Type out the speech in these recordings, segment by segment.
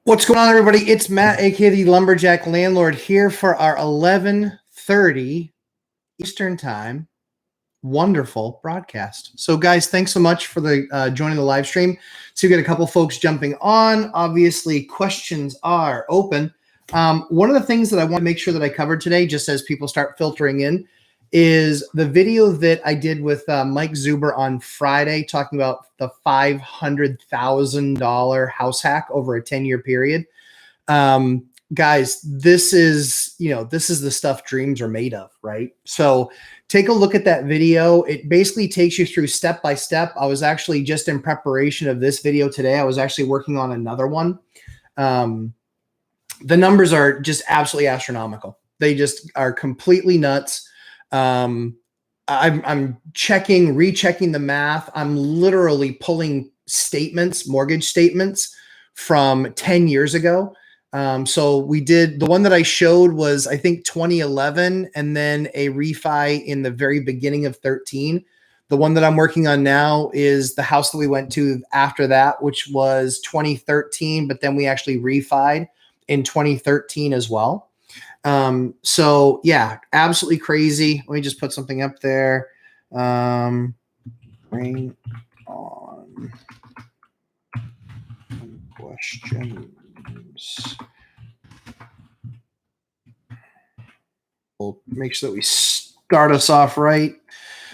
What's going on, everybody? It's Matt, aka the Lumberjack Landlord, here for our 11:30 Eastern Time wonderful broadcast. So, guys, thanks so much for the joining the live stream. So, you get a couple folks jumping on. Obviously, questions are open. One of the things that I want to make sure that I covered today, just as people start filtering in, is the video that I did with Mike Zuber on Friday, talking about the $500,000 house hack over a 10-year period. Guys, this is the stuff dreams are made of, right? So take a look at that video. It basically takes you through step by step. I was actually just in preparation of this video today. I was actually working on another one. The numbers are just absolutely astronomical. They just are completely nuts. I'm rechecking the math. I'm literally pulling statements, mortgage statements from 10 years ago. So we did, the one that I showed was, I think, 2011, and then a refi in the very beginning of 13. The one that I'm working on now is the house that we went to after that, which was 2013, but then we actually refied in 2013 as well. So yeah, absolutely crazy. Let me just put something up there. Bring on questions. We'll make sure that we start us off right.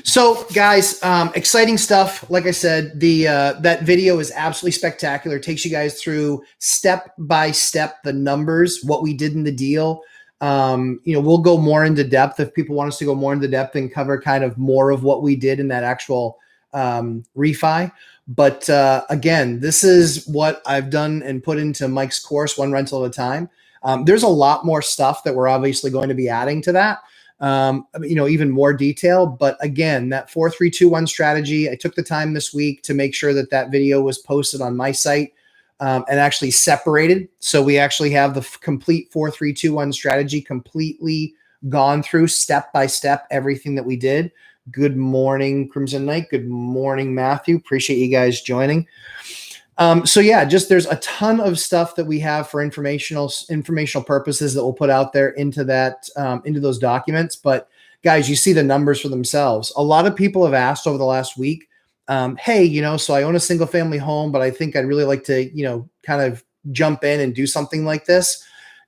So, guys, exciting stuff. Like I said, that video is absolutely spectacular. It takes you guys through step by step the numbers, what we did in the deal. We'll go more into depth if people want us to go more into depth and cover kind of more of what we did in that actual refi. But again, this is what I've done and put into Mike's course, one rental at a time. There's a lot more stuff that we're obviously going to be adding to that. Even more detail. But again, that 4-3-2-1 strategy, I took the time this week to make sure that that video was posted on my site and actually separated. So we actually have the complete 4-3-2-1 strategy completely gone through step by step, everything that we did. Good morning, Crimson Knight. Good morning, Matthew. Appreciate you guys joining. So yeah, just there's a ton of stuff that we have for informational purposes that we'll put out there into that, into those documents. But guys, you see the numbers for themselves. A lot of people have asked over the last week, hey, so I own a single family home, but I think I'd really like to, kind of jump in and do something like this.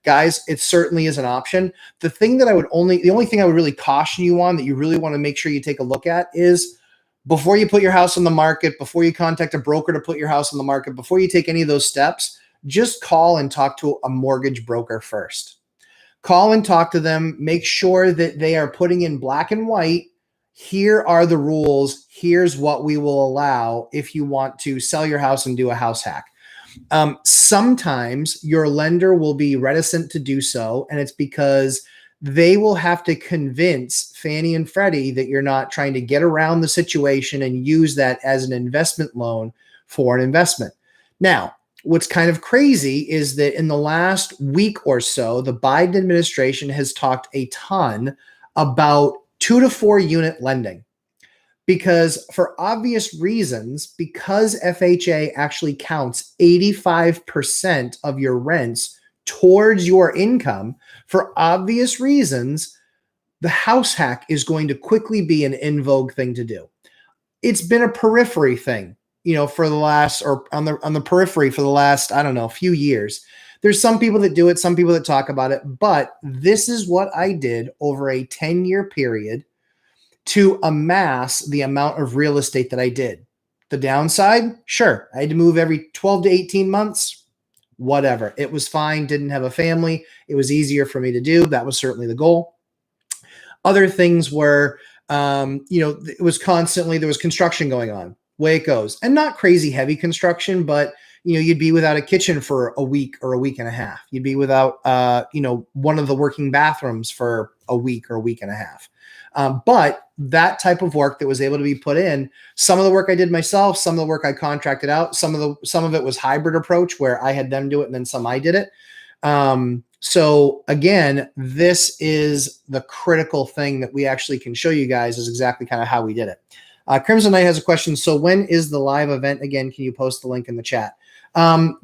Guys, it certainly is an option. The only thing I would really caution you on that you really want to make sure you take a look at is, before you put your house on the market, before you contact a broker to put your house on the market, before you take any of those steps, just call and talk to a mortgage broker first. Call and talk to them. Make sure that they are putting in black and white. Here are the rules. Here's what we will allow if you want to sell your house and do a house hack. Sometimes your lender will be reticent to do so, and it's because they will have to convince Fannie and Freddie that you're not trying to get around the situation and use that as an investment loan for an investment. Now, what's kind of crazy is that in the last week or so, the Biden administration has talked a ton about 2 to 4 unit lending, because for obvious reasons, because FHA actually counts 85% of your rents towards your income, for obvious reasons, the house hack is going to quickly be an in vogue thing to do. It's been a periphery thing, for the last, or on the periphery for the last, I don't know, few years. There's some people that do it, some people that talk about it, but this is what I did over a 10-year period to amass the amount of real estate that I did. The downside, sure, I had to move every 12 to 18 months. Whatever. It was fine. Didn't have a family. It was easier for me to do. That was certainly the goal. Other things were, it was constantly, there was construction going on, way it goes, and not crazy heavy construction, but, you'd be without a kitchen for a week or a week and a half. You'd be without, one of the working bathrooms for a week or a week and a half. But that type of work that was able to be put in, some of the work I did myself, some of the work I contracted out, some of it was hybrid approach where I had them do it and then some I did it. So again, this is the critical thing that we actually can show you guys is exactly kind of how we did it. Crimson Knight has a question. So when is the live event again? Can you post the link in the chat?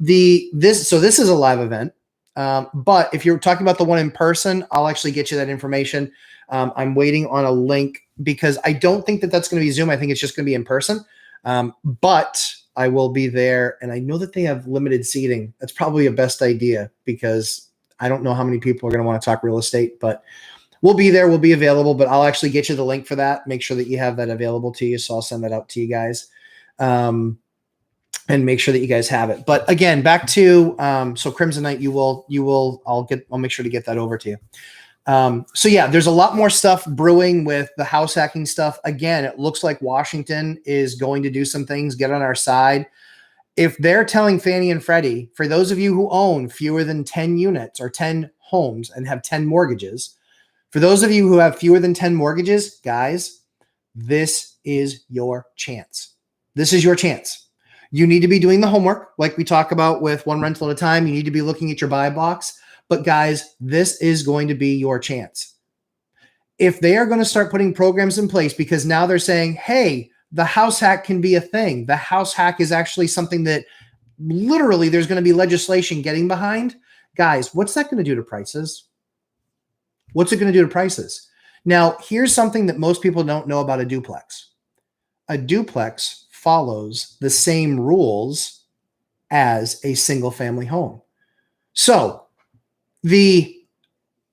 This is a live event. But if you're talking about the one in person, I'll actually get you that information. I'm waiting on a link because I don't think that that's going to be Zoom. I think it's just going to be in person. But I will be there, and I know that they have limited seating. That's probably a best idea because I don't know how many people are going to want to talk real estate, but we'll be there. We'll be available, but I'll actually get you the link for that. Make sure that you have that available to you. So I'll send that out to you guys. And make sure that you guys have it. But again, back to so Crimson Knight, I'll make sure to get that over to you. So yeah, there's a lot more stuff brewing with the house hacking stuff. Again, it looks like Washington is going to do some things, get on our side. If they're telling Fannie and Freddie, for those of you who own fewer than 10 units or 10 homes and have 10 mortgages, for those of you who have fewer than 10 mortgages, guys, this is your chance. This is your chance. You need to be doing the homework like we talk about with one rental at a time. You need to be looking at your buy box. But guys, this is going to be your chance. If they are going to start putting programs in place, because now they're saying, hey, the house hack can be a thing. The house hack is actually something that literally there's going to be legislation getting behind. Guys, what's that going to do to prices? What's it going to do to prices? Now, here's something that most people don't know about a duplex. A duplex follows the same rules as a single family home. So the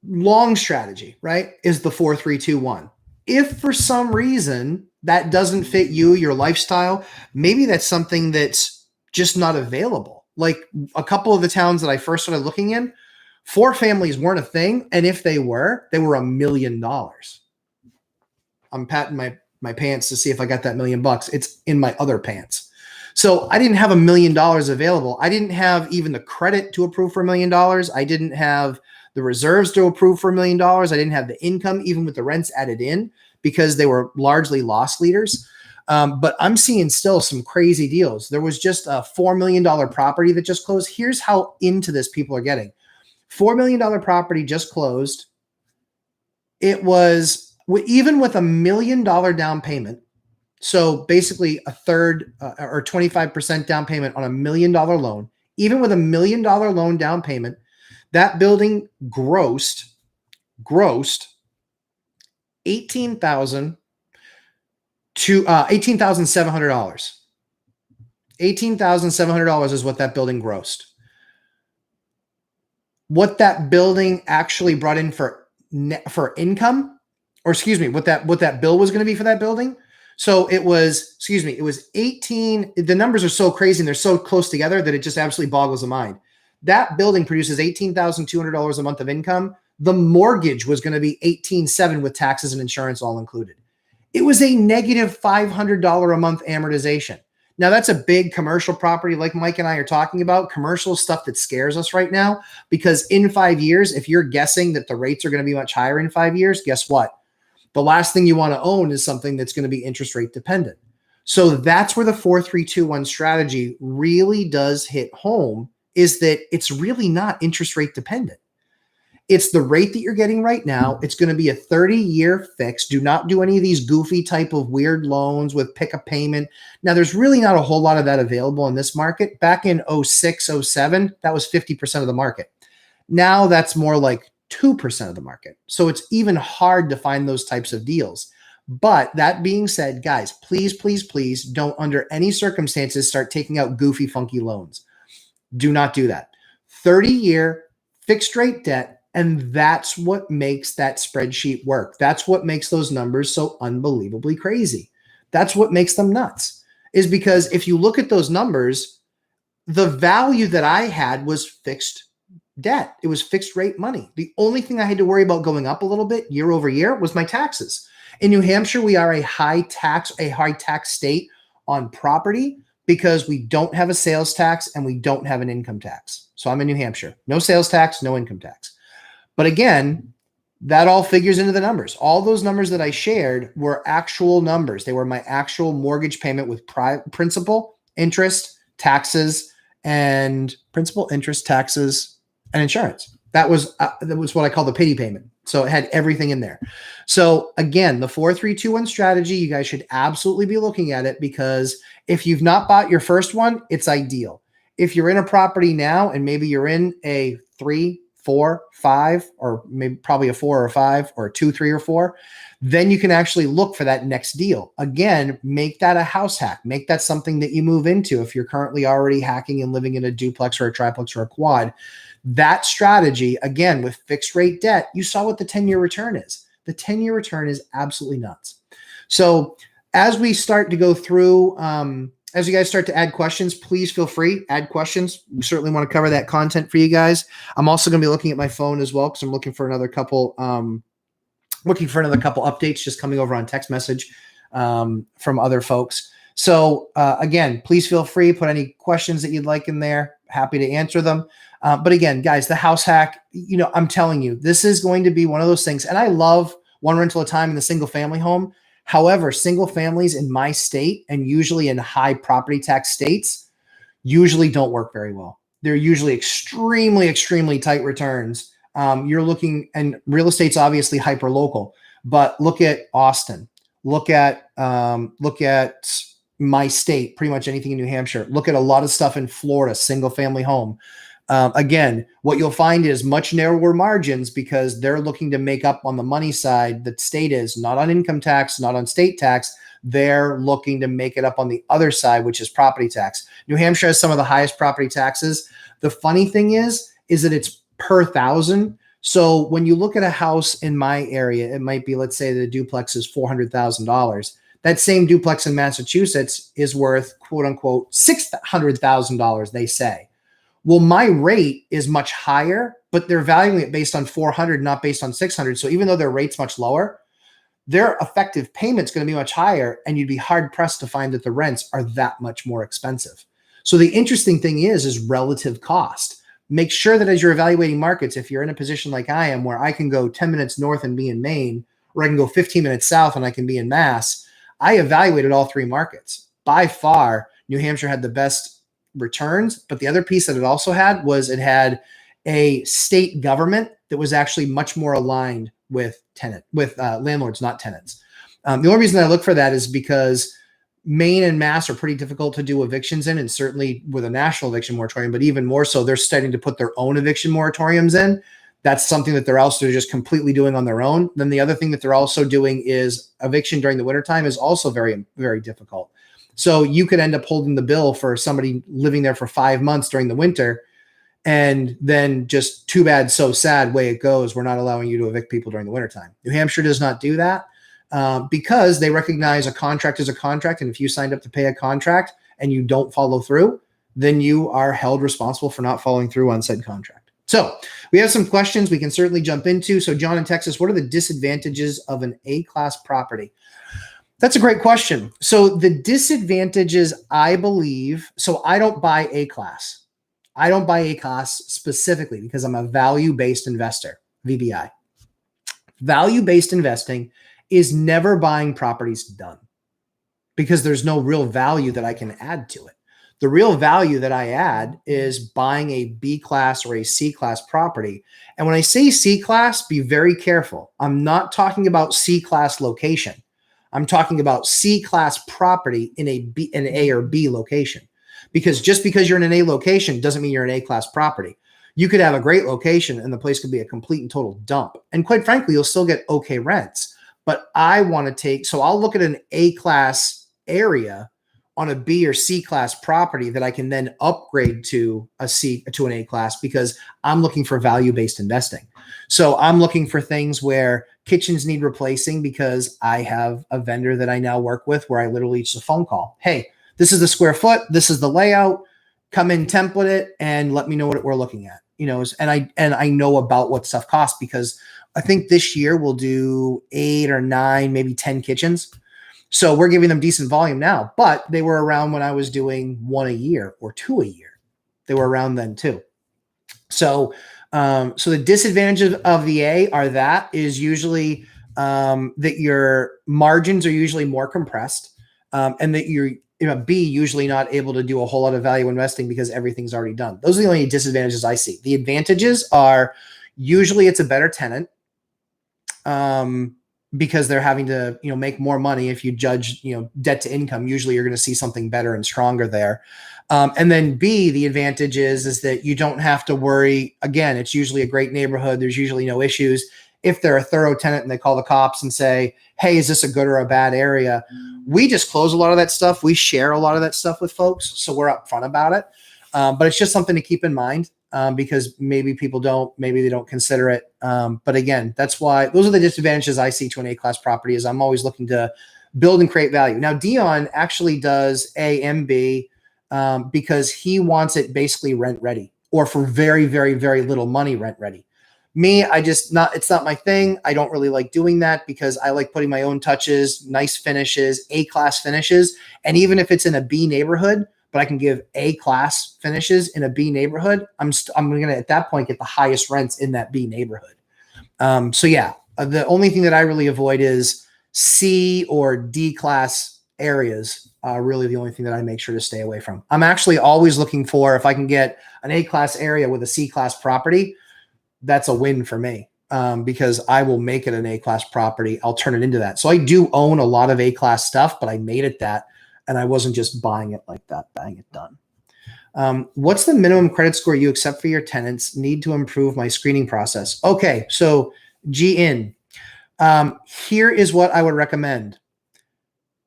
long strategy, right, is the 4-3-2-1. If for some reason that doesn't fit you, your lifestyle, maybe that's something that's just not available. Like a couple of the towns that I first started looking in, 4 families weren't a thing. And if they were $1 million. I'm patting my pants to see if I got that $1 million. It's in my other pants. So I didn't have $1 million available. I didn't have even the credit to approve for $1 million. I didn't have the reserves to approve for $1 million. I didn't have the income, even with the rents added in, because they were largely loss leaders. But I'm seeing still some crazy deals. There was just a $4 million property that just closed. Here's how into this people are getting. $4 million property just closed. It was even with $1 million down payment. So basically a third or 25% down payment on $1 million loan, even with $1 million loan down payment, that building grossed $18,700. $18,700 is what that building grossed. What that building actually brought in for income, or excuse me, what that bill was going to be for that building. So it was 18. The numbers are so crazy and they're so close together that it just absolutely boggles the mind. That building produces $18,200 a month of income. The mortgage was going to be $18,700 with taxes and insurance all included. It was a negative $500 a month amortization. Now that's a big commercial property like Mike and I are talking about. Commercial stuff that scares us right now, because in 5 years, if you're guessing that the rates are going to be much higher in 5 years, guess what? The last thing you want to own is something that's going to be interest rate dependent. So that's where the 4-3-2-1 strategy really does hit home, is that it's really not interest rate dependent. It's the rate that you're getting right now. It's going to be a 30-year fix. Do not do any of these goofy type of weird loans with pick a payment. Now, there's really not a whole lot of that available in this market. Back in 06, 07, that was 50% of the market. Now that's more like 2% of the market. So it's even hard to find those types of deals. But that being said, guys, please, please, please don't under any circumstances start taking out goofy, funky loans. Do not do that. 30-year fixed rate debt. And that's what makes that spreadsheet work. That's what makes those numbers so unbelievably crazy. That's what makes them nuts, is because if you look at those numbers, the value that I had was fixed debt. It was fixed rate money. The only thing I had to worry about going up a little bit year over year was my taxes. In New Hampshire, we are a high tax state on property because we don't have a sales tax and we don't have an income tax. So I'm in New Hampshire. No sales tax, no income tax. But again, that all figures into the numbers. All those numbers that I shared were actual numbers. They were my actual mortgage payment with principal, interest, taxes, and insurance. That was what I call the pity payment. So it had everything in there. So again, the 4-3-2-1 strategy, you guys should absolutely be looking at it, because if you've not bought your first one, it's ideal. If you're in a property now and maybe you're in a 3, 4, 5, or maybe probably a 4 or 5 or a 2, 3 or 4, then you can actually look for that next deal. Again, make that a house hack. Make that something that you move into if you're currently already hacking and living in a duplex or a triplex or a quad. That strategy, again, with fixed rate debt, you saw what the 10-year return is. The 10-year return is absolutely nuts. So as we start to go through, as you guys start to add questions, please feel free, add questions. We certainly want to cover that content for you guys. I'm also going to be looking at my phone as well, because I'm looking for another couple updates just coming over on text message from other folks. So again, please feel free, put any questions that you'd like in there. Happy to answer them. But again, guys, the house hack, I'm telling you, this is going to be one of those things. And I love one rental at a time in the single family home. However, single families in my state, and usually in high property tax states, usually don't work very well. They're usually extremely, extremely tight returns. You're looking, and real estate's obviously hyper local, but look at Austin, look at my state, pretty much anything in New Hampshire, look at a lot of stuff in Florida, single family home. Again, what you'll find is much narrower margins, because they're looking to make up on the money side. The state is not on income tax, not on state tax. They're looking to make it up on the other side, which is property tax. New Hampshire has some of the highest property taxes. The funny thing is that it's per thousand. So when you look at a house in my area, it might be, let's say the duplex is $400,000. That same duplex in Massachusetts is worth, quote unquote, $600,000, they say. Well, my rate is much higher, but they're valuing it based on 400, not based on 600. So even though their rate's much lower, their effective payment's going to be much higher, and you'd be hard pressed to find that the rents are that much more expensive. So the interesting thing is relative cost. Make sure that as you're evaluating markets, if you're in a position like I am, where I can go 10 minutes north and be in Maine, or I can go 15 minutes south and I can be in Mass, I evaluated all three markets. By far, New Hampshire had the best returns, but the other piece that it also had was it had a state government that was actually much more aligned with landlords, not tenants. The only reason I look for that is because Maine and Mass are pretty difficult to do evictions in, and certainly with a national eviction moratorium, but even more so, they're starting to put their own eviction moratoriums in. That's something that they're just completely doing on their own. Then the other thing that they're also doing is eviction during the wintertime is also very, very difficult. So you could end up holding the bill for somebody living there for 5 months during the winter, and then just too bad, so sad, way it goes. We're not allowing you to evict people during the wintertime. New Hampshire does not do that because they recognize a contract is a contract. And if you signed up to pay a contract and you don't follow through, then you are held responsible for not following through on said contract. So we have some questions we can certainly jump into. So John in Texas, what are the disadvantages of an A-class property? That's a great question. So the disadvantages, I believe, so I don't buy A-class. I don't buy A-class specifically because I'm a value-based investor, VBI. Value-based investing is never buying properties done, because there's no real value that I can add to it. The real value that I add is buying a B-class or a C-class property. And when I say C-class, be very careful. I'm not talking about C-class location. I'm talking about C-class property in an A or B location. Because just because you're in an A location doesn't mean you're an A-class property. You could have a great location and the place could be a complete and total dump. And quite frankly, you'll still get okay rents. But I want to so I'll look at an A-class area on a B or C-class property that I can then upgrade to an A-class, because I'm looking for value-based investing. So I'm looking for things where kitchens need replacing, because I have a vendor that I now work with where I literally just a phone call. Hey, this is the square foot. This is the layout. Come in, template it, and let me know what we're looking at. And I know about what stuff costs, because I think this year we'll do 8 or 9, maybe 10 kitchens. So we're giving them decent volume now, but they were around when I was doing 1 a year or 2 a year. They were around then too. So the disadvantages of the A is usually that your margins are usually more compressed, and that you're B, usually not able to do a whole lot of value investing because everything's already done. Those are the only disadvantages I see. The advantages are Usually it's a better tenant, because they're having to, make more money. If you judge, debt to income, usually you're going to see something better and stronger there. And then B, the advantage is that you don't have to worry. Again, it's usually a great neighborhood. There's usually no issues. If they're a thorough tenant and they call the cops and say, hey, is this a good or a bad area? We just close a lot of that stuff. We share a lot of that stuff with folks. So we're upfront about it. But it's just something to keep in mind, because maybe they don't consider it. But again, that's why those are the disadvantages I see to an A-class property. Is I'm always looking to build and create value. Now, Dion actually does A and B, because he wants it basically rent ready, or for very, very, very little money rent ready. Me, it's not my thing. I don't really like doing that because I like putting my own touches, nice finishes, A-class finishes. And even if it's in a B neighborhood, but I can give A-class finishes in a B neighborhood, I'm going to, at that point, get the highest rents in that B neighborhood. So yeah, the only thing that I really avoid is C or D-class areas. Really the only thing that I make sure to stay away from. I'm actually always looking for, if I can get an A-class area with a C-class property, that's a win for me, because I will make it an A-class property. I'll turn it into that. So I do own a lot of A-class stuff, but I made it that. And I wasn't just buying it like that, buying it done. What's the minimum credit score you accept for your tenants? Need to improve my screening process. Okay, so G-In. Here is what I would recommend.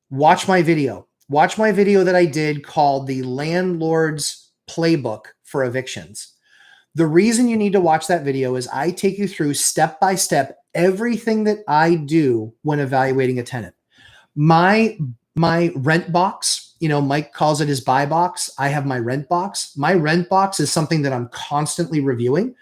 Watch my video. Watch my video that I did called The Landlord's Playbook for Evictions. The reason you need to watch that video is I take you through step by step everything that I do when evaluating a tenant. My rent box, Mike calls it his buy box. I have my rent box. My rent box is something that I'm constantly reviewing,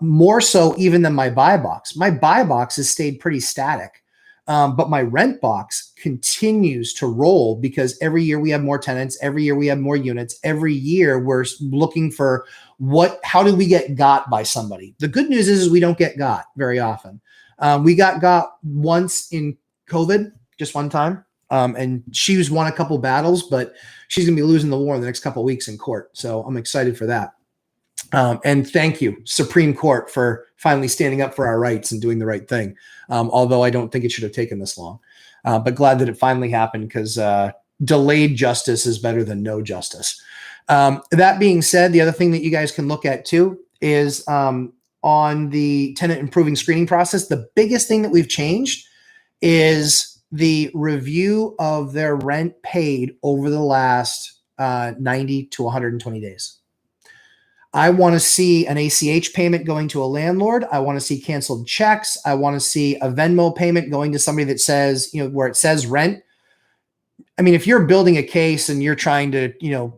more so even than my buy box. My buy box has stayed pretty static, but my rent box continues to roll because every year we have more tenants. Every year we have more units. Every year we're looking for how do we get got by somebody? The good news is we don't get got very often. We got once in COVID, just one time. And she's won a couple battles, but she's going to be losing the war in the next couple of weeks in court. So I'm excited for that. And thank you, Supreme Court, for finally standing up for our rights and doing the right thing. Although I don't think it should have taken this long, but glad that it finally happened, because delayed justice is better than no justice. That being said, the other thing that you guys can look at too is on the tenant improving screening process. The biggest thing that we've changed is the review of their rent paid over the last 90 to 120 days. I want to see an ACH payment going to a landlord. I want to see canceled checks. I want to see a Venmo payment going to somebody that says, where it says rent. I mean, if you're building a case and you're trying to,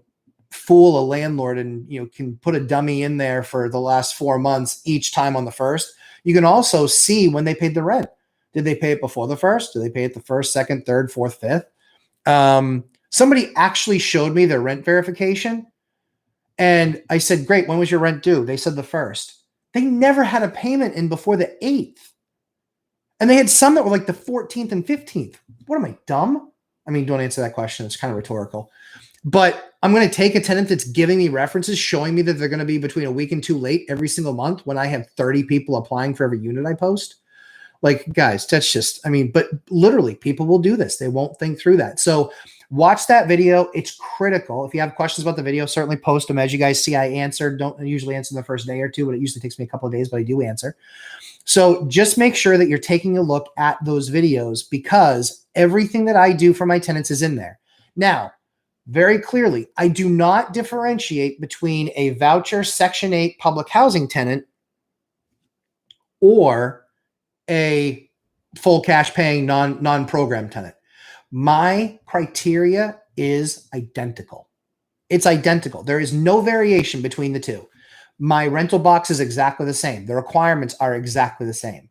fool a landlord and, can put a dummy in there for the last 4 months each time on the first, you can also see when they paid the rent. Did they pay it before the first? Did they pay it the first, second, third, fourth, fifth? Somebody actually showed me their rent verification. And I said, great, when was your rent due? They said the first. They never had a payment in before the 8th. And they had some that were like the 14th and 15th. What am I, dumb? I mean, don't answer that question. It's kind of rhetorical. But I'm going to take a tenant that's giving me references, showing me that they're going to be between a week and 2 late every single month when I have 30 people applying for every unit I post. Like, guys, that's just, but literally people will do this. They won't think through that. So watch that video. It's critical. If you have questions about the video, certainly post them. As you guys see, I answered. Don't usually answer in the first day or two, but it usually takes me a couple of days, but I do answer. So just make sure that you're taking a look at those videos, because everything that I do for my tenants is in there. Now, very clearly, I do not differentiate between a voucher Section 8 public housing tenant or a full cash paying non-program tenant. My criteria is identical. It's identical. There is no variation between the two. My rental box is exactly the same. The requirements are exactly the same.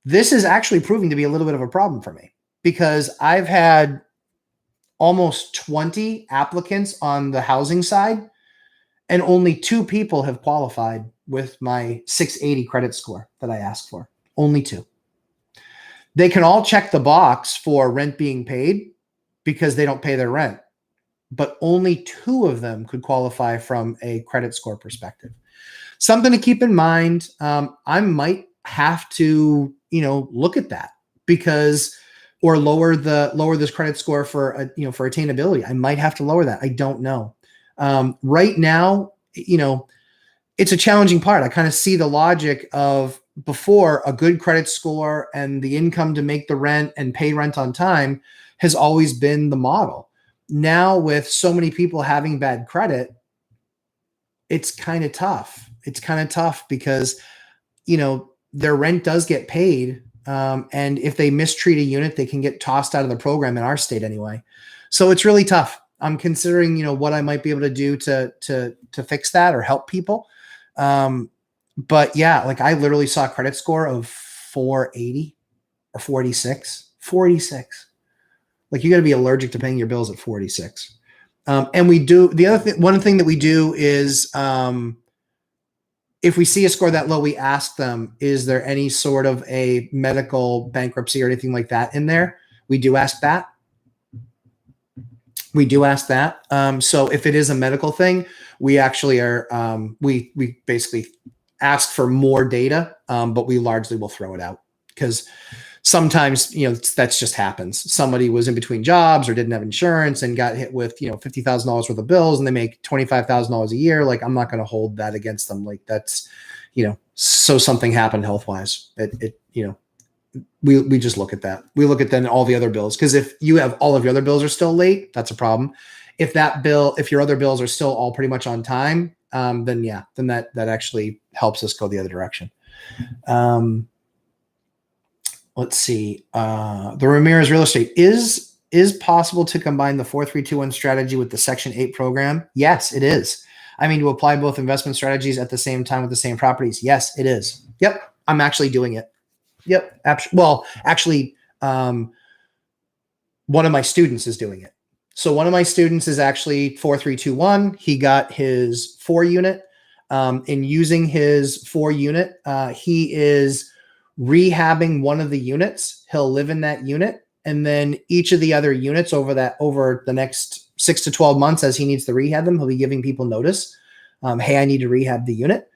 This is actually proving to be a little bit of a problem for me, because I've had almost 20 applicants on the housing side, and only 2 people have qualified with my 680 credit score that I asked for. Only 2. They can all check the box for rent being paid because they don't pay their rent, but only 2 of them could qualify from a credit score perspective. something to keep in mind. I might have to, look at that because, or lower this credit score for, for attainability. I might have to lower that. I don't know. Right now, it's a challenging part. I kind of see the logic of before a good credit score and the income to make the rent and pay rent on time has always been the model. Now with so many people having bad credit, it's kind of tough. It's kind of tough because, their rent does get paid. And if they mistreat a unit, they can get tossed out of the program in our state anyway. So it's really tough. I'm considering, what I might be able to do to fix that or help people. But yeah, like I literally saw a credit score of 480 or 46. Like you got to be allergic to paying your bills at 46. And we do one thing that we do is, if we see a score that low, we ask them, is there any sort of a medical bankruptcy or anything like that in there? We do ask that. So if it is a medical thing, we actually are, we basically ask for more data, but we largely will throw it out because sometimes, that's just happens. Somebody was in between jobs or didn't have insurance and got hit with, $50,000 worth of bills and they make $25,000 a year. Like I'm not going to hold that against them. Like that's, so something happened health-wise. We just look at that. We look at then all the other bills. Cause if you have all of your other bills are still late, that's a problem. If your other bills are still all pretty much on time, then that actually helps us go the other direction. Let's see. The Ramirez Real Estate is possible to combine the 4321 strategy with the Section 8 program. Yes, it is. I mean, to apply both investment strategies at the same time with the same properties. Yes, it is. Yep. I'm actually doing it. Yep. Actually, one of my students is doing it. So one of my students is actually 4321. He got his 4-unit. In using his 4-unit, he is rehabbing one of the units. He'll live in that unit. And then each of the other units over the next 6 to 12 months, as he needs to rehab them, he'll be giving people notice. Hey, I need to rehab the unit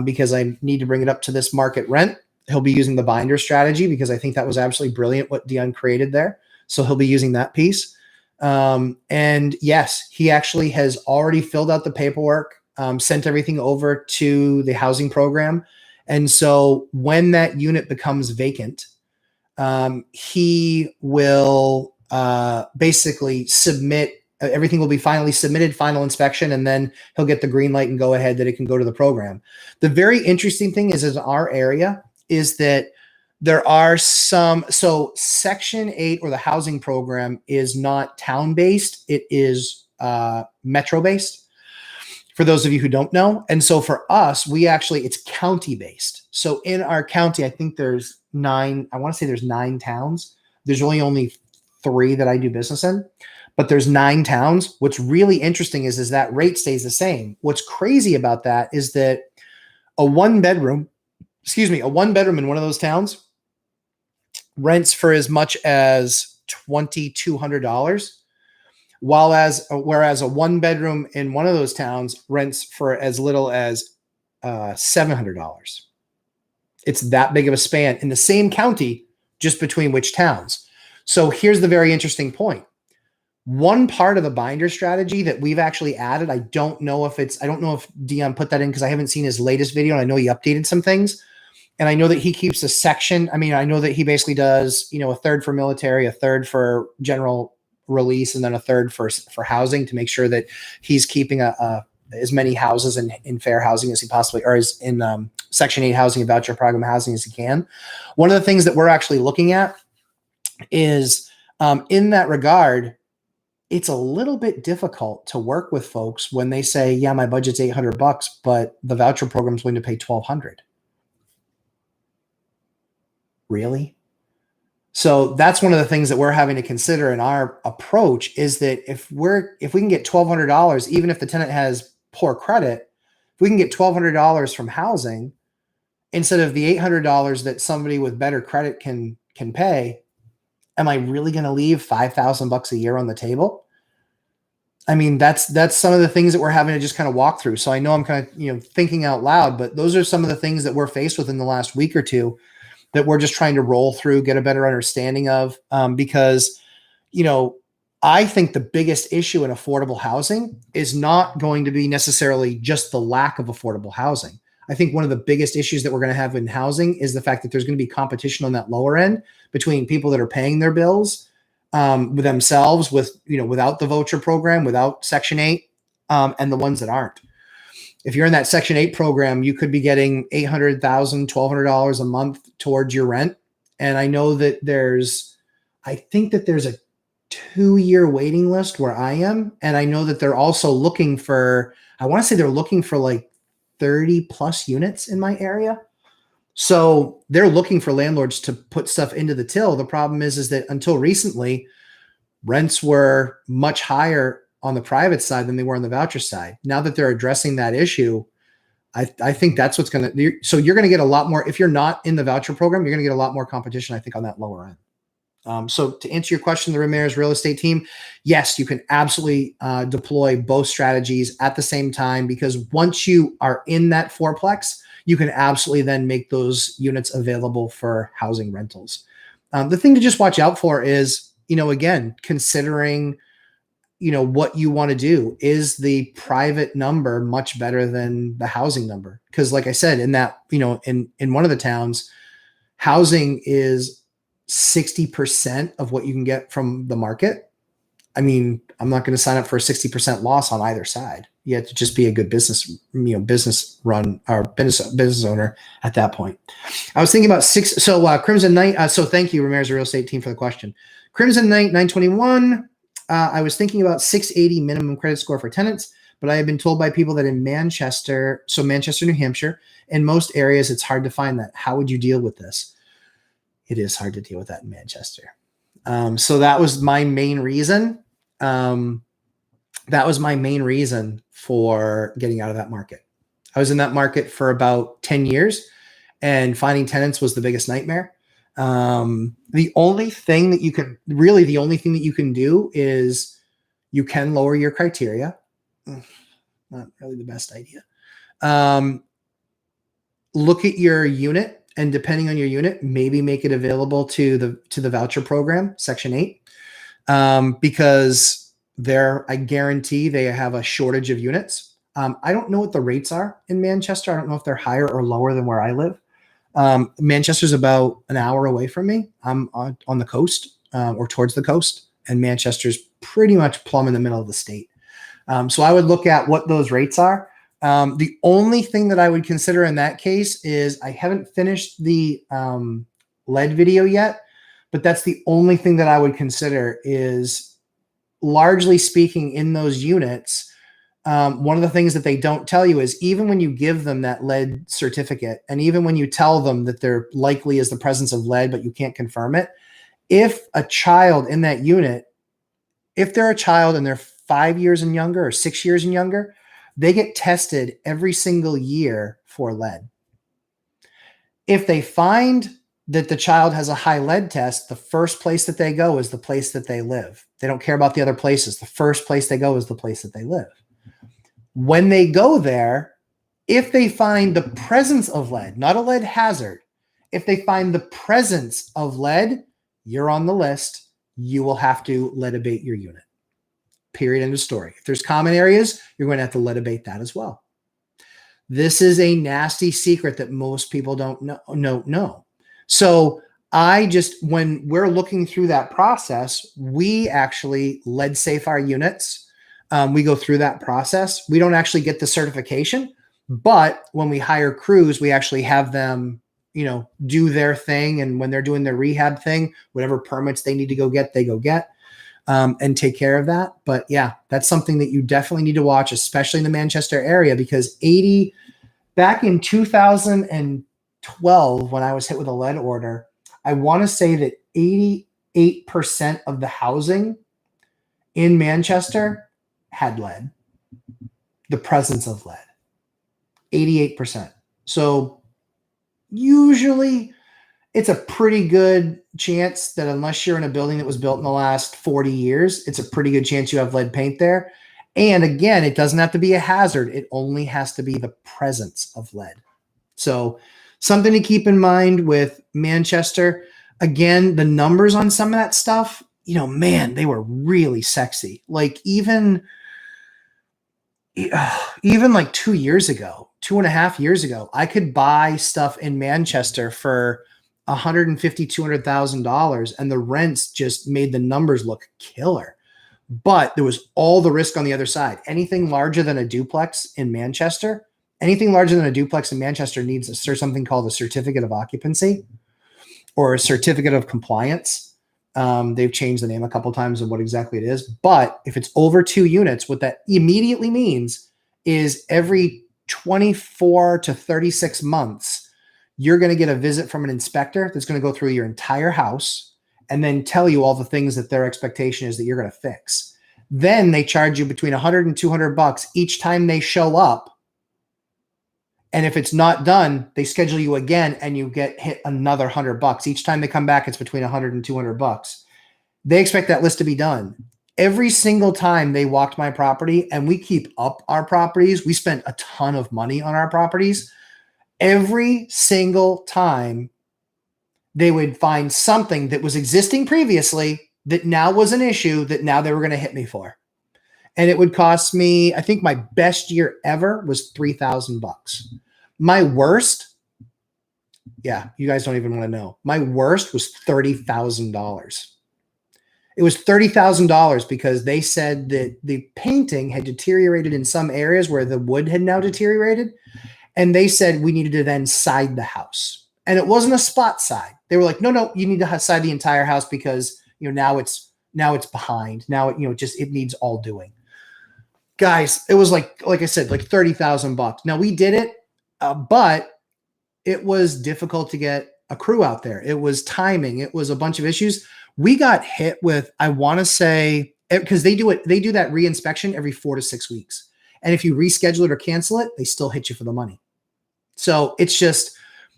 because I need to bring it up to this market rent. He'll be using the binder strategy because I think that was absolutely brilliant what Dion created there. So he'll be using that piece. And yes, he actually has already filled out the paperwork, sent everything over to the housing program. And so when that unit becomes vacant, he will basically submit, everything will be finally submitted, final inspection, and then he'll get the green light and go ahead that it can go to the program. The very interesting thing is in our area is that there are so Section 8 or the housing program is not town-based. It is metro-based, for those of you who don't know. And so for us, it's county-based. So in our county, I think there's 9 towns. There's really only 3 that I do business in, but there's 9 towns. What's really interesting is that rate stays the same. What's crazy about that is that a one bedroom in one of those towns rents for as much as $2,200, whereas a one bedroom in one of those towns rents for as little as $700. It's that big of a span in the same county, just between which towns. So here's the very interesting point. One part of the binder strategy that we've actually added, I don't know if Dion put that in because I haven't seen his latest video and I know he updated some things. And I know that he keeps a section. I mean, I know that he basically does, a third for military, a third for general release, and then a third for housing to make sure that he's keeping as many houses in fair housing as he possibly, or as in Section 8 housing and voucher program housing as he can. One of the things that we're actually looking at is in that regard, it's a little bit difficult to work with folks when they say, yeah, my budget's $800, but the voucher program is going to pay $1,200. Really? So that's one of the things that we're having to consider in our approach is that if we can get $1,200, even if the tenant has poor credit, if we can get $1,200 from housing instead of the $800 that somebody with better credit can pay, am I really going to leave $5,000 a year on the table? I mean, that's some of the things that we're having to just kind of walk through. So I know I'm kind of, thinking out loud, but those are some of the things that we're faced with in the last week or two that we're just trying to roll through, get a better understanding of, because, I think the biggest issue in affordable housing is not going to be necessarily just the lack of affordable housing. I think one of the biggest issues that we're going to have in housing is the fact that there's going to be competition on that lower end between people that are paying their bills with themselves, without the voucher program, without Section 8, and the ones that aren't. If you're in that Section 8 program, you could be getting $800, $1,200 a month towards your rent. And I know that I think that there's a 2-year waiting list where I am. And I know that they're also looking for, I want to say they're looking for like 30 plus units in my area. So they're looking for landlords to put stuff into the till. The problem is that until recently, rents were much higher on the private side than they were on the voucher side. Now that they're addressing that issue, I think that's what's going to, so you're going to get a lot more, if you're not in the voucher program, you're going to get a lot more competition, I think, on that lower end. So to answer your question, the Ramirez real estate team, yes, you can absolutely deploy both strategies at the same time, because once you are in that fourplex, you can absolutely then make those units available for housing rentals. The thing to just watch out for is, again, considering, what you want to do. Is the private number much better than the housing number? Because like I said, in that, in one of the towns, housing is 60% of what you can get from the market. I mean, I'm not going to sign up for a 60% loss on either side. You have to just be a good business run or business owner at that point. I was thinking about Crimson Knight. So thank you, Ramirez Real Estate Team, for the question. Crimson Knight 921. I was thinking about 680 minimum credit score for tenants, but I have been told by people that in Manchester, New Hampshire, in most areas, it's hard to find that. How would you deal with this? It is hard to deal with that in Manchester. So that was my main reason. That was my main reason for getting out of that market. I was in that market for about 10 years, and finding tenants was the biggest nightmare. The only thing that you can do is you can lower your criteria. Not really the best idea. Look at your unit, and depending on your unit, maybe make it available to the voucher program, Section 8, because I guarantee they have a shortage of units. I don't know what the rates are in Manchester. I don't know if they're higher or lower than where I live. Manchester's about an hour away from me. I'm on the coast, or towards the coast, and Manchester's pretty much plumb in the middle of the state. So I would look at what those rates are. The only thing that I would consider in that case is, I haven't finished the lead video yet, but that's the only thing that I would consider is, largely speaking, in those units, one of the things that they don't tell you is, even when you give them that lead certificate, and even when you tell them that there likely is the presence of lead, but you can't confirm it, if a child in that unit, if they're a child and they're 5 years and younger or 6 years and younger, they get tested every single year for lead. If they find that the child has a high lead test, the first place that they go is the place that they live. They don't care about the other places. The first place they go is the place that they live. When they go there, if they find the presence of lead, not a lead hazard, if they find the presence of lead, you're on the list. You will have to lead abate your unit. Period. End of story. If there's common areas, you're going to have to lead abate that as well. This is a nasty secret that most people don't know. So when we're looking through that process, we actually lead safe our units. We go through that process. We don't actually get the certification, but when we hire crews, we actually have them, do their thing. And when they're doing their rehab thing, whatever permits they need to go get, they go get. And take care of that. But yeah, that's something that you definitely need to watch, especially in the Manchester area, because back in 2012, when I was hit with a lead order, I want to say that 88% of the housing in Manchester had lead, the presence of lead, 88%. So usually it's a pretty good chance that, unless you're in a building that was built in the last 40 years, it's a pretty good chance you have lead paint there. And again, it doesn't have to be a hazard. It only has to be the presence of lead. So something to keep in mind with Manchester. Again, the numbers on some of that stuff, man, they were really sexy. Like even like 2 years ago, 2.5 years ago, I could buy stuff in Manchester for $150,000, $200,000, and the rents just made the numbers look killer. But there was all the risk on the other side. Anything larger than a duplex in Manchester, needs something called a certificate of occupancy or a certificate of compliance. They've changed the name a couple of times of what exactly it is. But if it's over 2 units, what that immediately means is every 24 to 36 months, you're going to get a visit from an inspector that's going to go through your entire house and then tell you all the things that their expectation is that you're going to fix. Then they charge you between $100 and $200 each time they show up. And if it's not done, they schedule you again and you get hit another $100. Each time they come back, it's between $100 and $200. They expect that list to be done. Every single time they walked my property, and we keep up our properties, we spent a ton of money on our properties. Every single time they would find something that was existing previously that now was an issue that now they were going to hit me for. And it would cost me, I think my best year ever was $3,000. My worst, you guys don't even want to know. My worst was $30,000. It was $30,000 because they said that the painting had deteriorated in some areas where the wood had now deteriorated. And they said we needed to then side the house. And it wasn't a spot side. They were like, no, you need to side the entire house because now it's behind. Now it needs all doing. Guys, it was like I said, like $30,000. Now we did it, but it was difficult to get a crew out there. It was timing. It was a bunch of issues. We got hit with, I want to say, because they do that re-inspection every 4 to 6 weeks. And if you reschedule it or cancel it, they still hit you for the money. So it's just,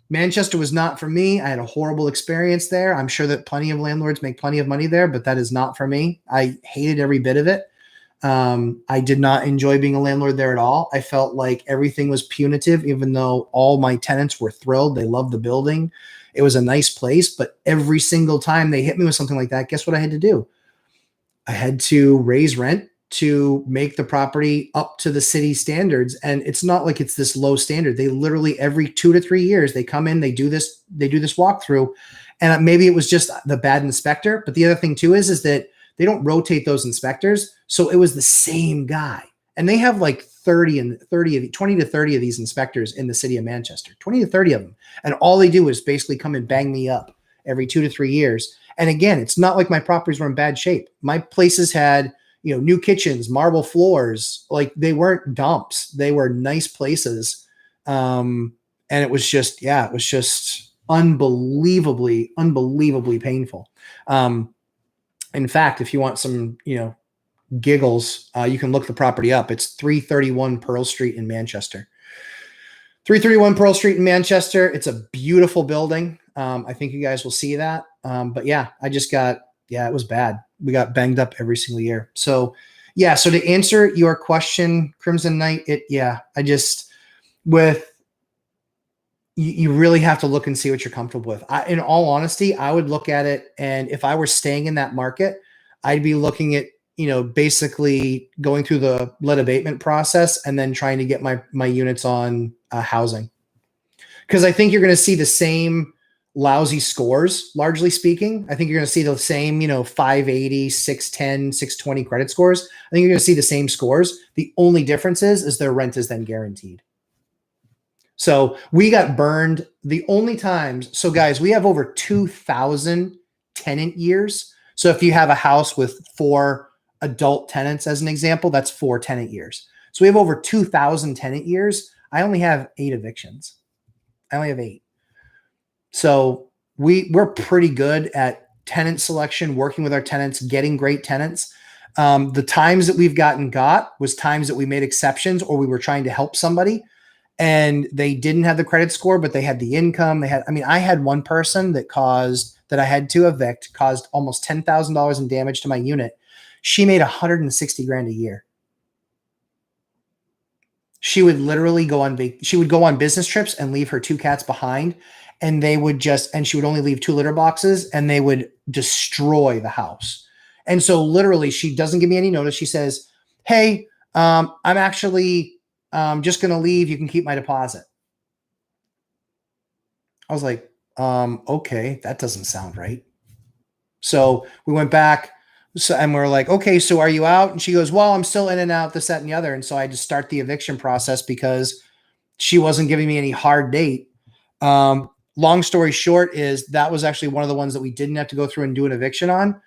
Manchester was not for me. I had a horrible experience there. I'm sure that plenty of landlords make plenty of money there, but that is not for me. I hated every bit of it. I did not enjoy being a landlord there at all. I felt like everything was punitive, even though all my tenants were thrilled. They loved the building. It was a nice place, but every single time they hit me with something like that, guess what I had to do? I had to raise rent to make the property up to the city standards. And it's not like it's this low standard. They literally every 2 to 3 years, they come in, they do this walkthrough. And maybe it was just the bad inspector. But the other thing too is that they don't rotate those inspectors. So it was the same guy. And they have like 20 to 30 of these inspectors in the city of Manchester, 20 to 30 of them. And all they do is basically come and bang me up every 2 to 3 years. And again, it's not like my properties were in bad shape. My places had, new kitchens, marble floors, like they weren't dumps. They were nice places. And it was just unbelievably painful. In fact, if you want some, giggles, you can look the property up. It's 331 Pearl Street in Manchester. 331 Pearl Street in Manchester. It's a beautiful building. I think you guys will see that. But it was bad. We got banged up every single year. So to answer your question, Crimson Knight, you really have to look and see what you're comfortable with. In all honesty, I would look at it. And if I were staying in that market, I'd be looking at, basically going through the lead abatement process and then trying to get my units on housing. Because I think you're going to see the same lousy scores, largely speaking. I think you're going to see the same, 580, 610, 620 credit scores. I think you're going to see the same scores. The only difference is their rent is then guaranteed. So we got burned the only times. So guys, we have over 2,000 tenant years. So if you have a house with 4 adult tenants, as an example, that's 4 tenant years. So we have over 2,000 tenant years. I only have 8 evictions. I only have 8. So we're pretty good at tenant selection, working with our tenants, getting great tenants. The times that we've got was times that we made exceptions or we were trying to help somebody and they didn't have the credit score, but they had the income. I had one person that I had to evict, caused almost $10,000 in damage to my unit. She made $160,000 a year. She would literally she would go on business trips and leave her 2 cats behind, and they would and she would only leave 2 litter boxes, and they would destroy the house. And so literally she doesn't give me any notice. She says, "Hey, I'm actually just going to leave. You can keep my deposit." I was like, okay, that doesn't sound right. So we went back, and we're like, okay, so are you out? And she goes, well, I'm still in and out, this, that, and the other. And so I just start the eviction process because she wasn't giving me any hard date. Long story short is that was actually one of the ones that we didn't have to go through and do an eviction on.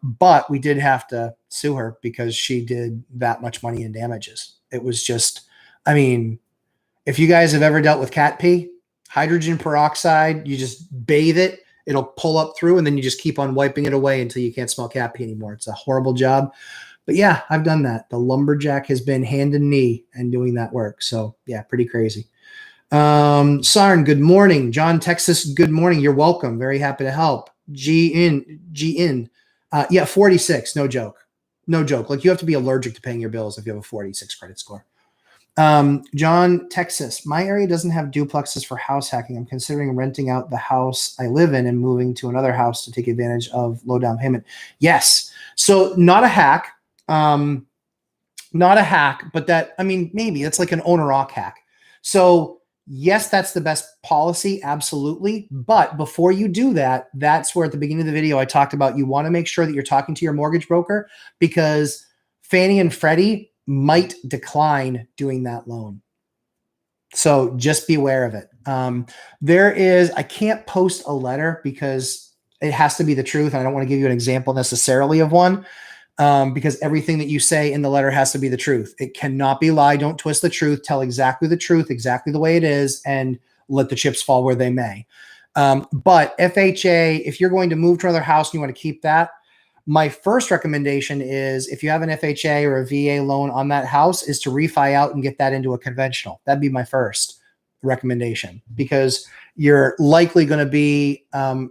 But we did have to sue her because she did that much money in damages. It was just, I mean, if you guys have ever dealt with cat pee, hydrogen peroxide, you just bathe it, it'll pull up through, and then you just keep on wiping it away until you can't smell cat pee anymore. It's a horrible job. But yeah, I've done that. The Lumberjack has been hand and knee and doing that work. So yeah, pretty crazy. Sarn, good morning. John, Texas, good morning. You're welcome. Very happy to help. G in. Yeah, 46. No joke. No joke. Like, you have to be allergic to paying your bills if you have a 46 credit score. John, Texas, my area doesn't have duplexes for house hacking. I'm considering renting out the house I live in and moving to another house to take advantage of low down payment. Yes. So not a hack, but that, I mean, maybe it's like an owner-occ hack. So yes, that's the best policy. Absolutely. But before you do that, that's where at the beginning of the video, I talked about, you want to make sure that you're talking to your mortgage broker, because Fannie and Freddie might decline doing that loan. So just be aware of it. I can't post a letter because it has to be the truth. And I don't want to give you an example necessarily of one, because everything that you say in the letter has to be the truth. It cannot be lie. Don't twist the truth. Tell exactly the truth, exactly the way it is, and let the chips fall where they may. But FHA, if you're going to move to another house and you want to keep that, my first recommendation is, if you have an FHA or a VA loan on that house, is to refi out and get that into a conventional. That'd be my first recommendation, because you're likely going to be,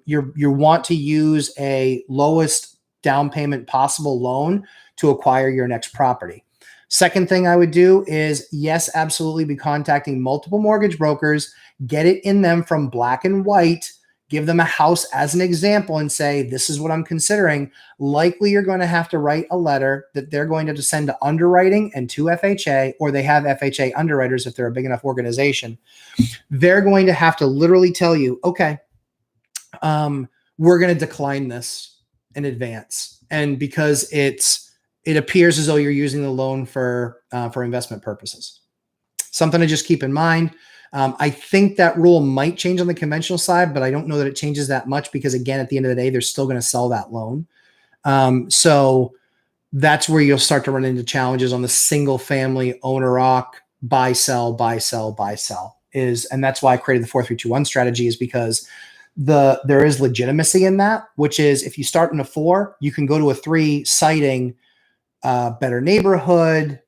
you want to use a lowest down payment possible loan to acquire your next property. Second thing I would do is, yes, absolutely be contacting multiple mortgage brokers, get it in them from black and white, give them a house as an example and say, this is what I'm considering. Likely you're going to have to write a letter that they're going to send to underwriting and to FHA, or they have FHA underwriters if they're a big enough organization. They're going to have to literally tell you, okay, we're going to decline this in advance. And because it appears as though you're using the loan for investment purposes. Something to just keep in mind. I think that rule might change on the conventional side, but I don't know that it changes that much, because again, at the end of the day, they're still going to sell that loan. So that's where you'll start to run into challenges on the single family owner-occ buy, sell, buy, sell, buy, sell and that's why I created the 4-3-2-1 strategy, is because there is legitimacy in that, which is, if you start in a 4, you can go to a 3 citing better neighborhood,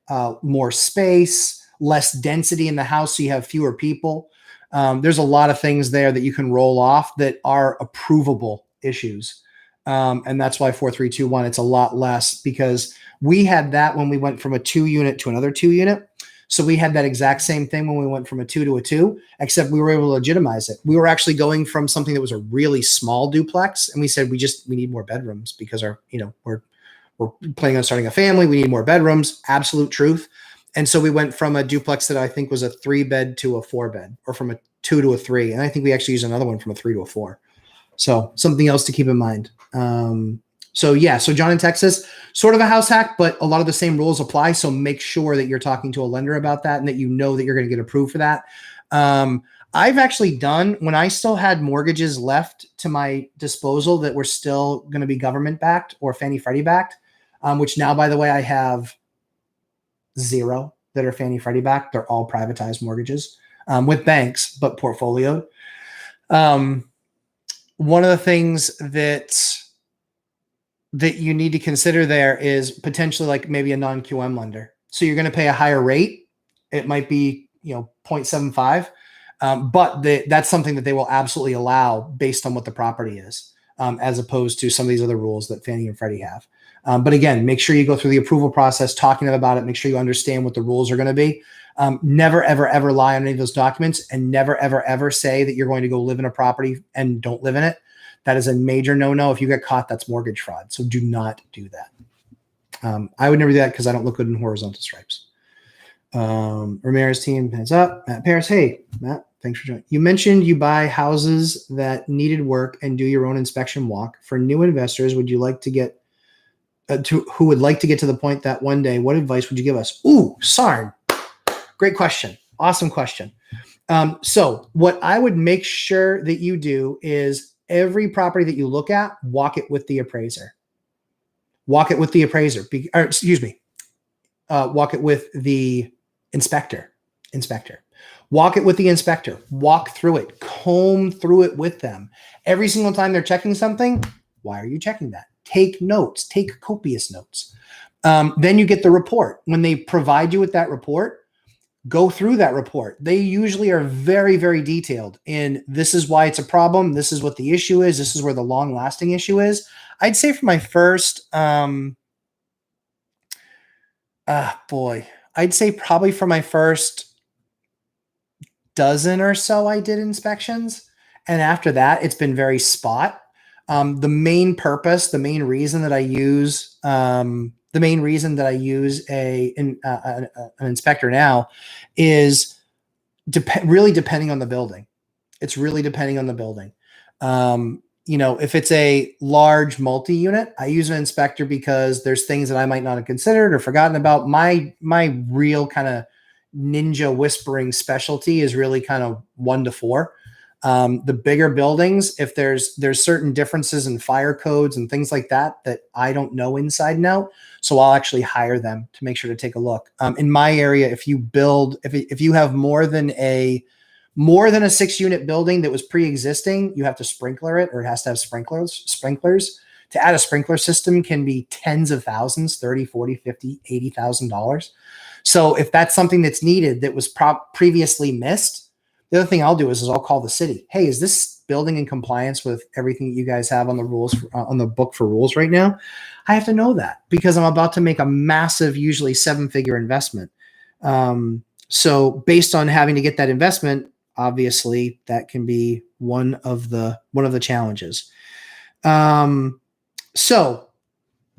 more space, less density in the house, so you have fewer people. There's a lot of things there that you can roll off that are approvable issues. And that's why 4-3-2-1, it's a lot less, because we had that when we went from a 2 unit to another 2 unit. So we had that exact same thing when we went from a 2 to a 2, except we were able to legitimize it. We were actually going from something that was a really small duplex, and we said, we need more bedrooms, because we're planning on starting a family. We need more bedrooms. Absolute truth. And so we went from a duplex that I think was a 3-bed to a 4-bed, or from a 2 to a 3. And I think we actually used another one from a 3 to a 4. So something else to keep in mind. So John in Texas, sort of a house hack, but a lot of the same rules apply. So make sure that you're talking to a lender about that, and that you know that you're going to get approved for that. I've actually done, when I still had mortgages left to my disposal that were still going to be government backed or Fannie Freddie backed, which now, by the way, I have 0 that are Fannie Freddie backed. They're all privatized mortgages with banks, but portfolioed. One of the things that you need to consider there is potentially like maybe a non-QM lender. So you're going to pay a higher rate. It might be 0.75, but that's something that they will absolutely allow based on what the property is, as opposed to some of these other rules that Fannie and Freddie have. But again, make sure you go through the approval process, talking about it, make sure you understand what the rules are going to be. Never, ever, ever lie on any of those documents, and never, ever, ever say that you're going to go live in a property and don't live in it. That is a major no-no. If you get caught, that's mortgage fraud. So do not do that. I would never do that because I don't look good in horizontal stripes. Ramirez team, hands up. Matt Paris. Hey, Matt, thanks for joining. You mentioned you buy houses that needed work and do your own inspection walk. For new investors, would you like to get who would like to get to the point that one day, what advice would you give us? Ooh, Sarn. Great question. Awesome question. So what I would make sure that you do is every property that you look at, walk it with the appraiser. Walk it with the appraiser. Walk it with the inspector. Walk it with the inspector. Walk through it. Comb through it with them. Every single time they're checking something, why are you checking that? Take notes. Take copious notes. Then you get the report. When they provide you with that report, go through that report. They usually are very, very detailed in this is why it's a problem. This is what the issue is. This is where the long-lasting issue is. I'd say for my first, I'd say probably for my first dozen or so, I did inspections. And after that, it's been very spot. The main purpose, the main reason that I use, an inspector now is really depending on the building. It's really depending on the building. If it's a large multi-unit, I use an inspector because there's things that I might not have considered or forgotten about. My real kind of ninja whispering specialty is really kind of 1 to 4. The bigger buildings, if there's certain differences in fire codes and things like that I don't know inside and out, so I'll actually hire them to make sure to take a look. In my area, if you have more than a 6-unit building that was pre-existing, you have to sprinkler it, or it has to have sprinklers. To add a sprinkler system can be tens of thousands, $30,000, $40,000, $50,000, $80,000. So if that's something that's needed that was previously missed, the other thing I'll do is I'll call the city. Hey, is this building in compliance with everything that you guys have on the rules on the book for rules right now? I have to know that because I'm about to make a massive, usually 7-figure investment. So based on having to get that investment, obviously that can be one of the challenges. So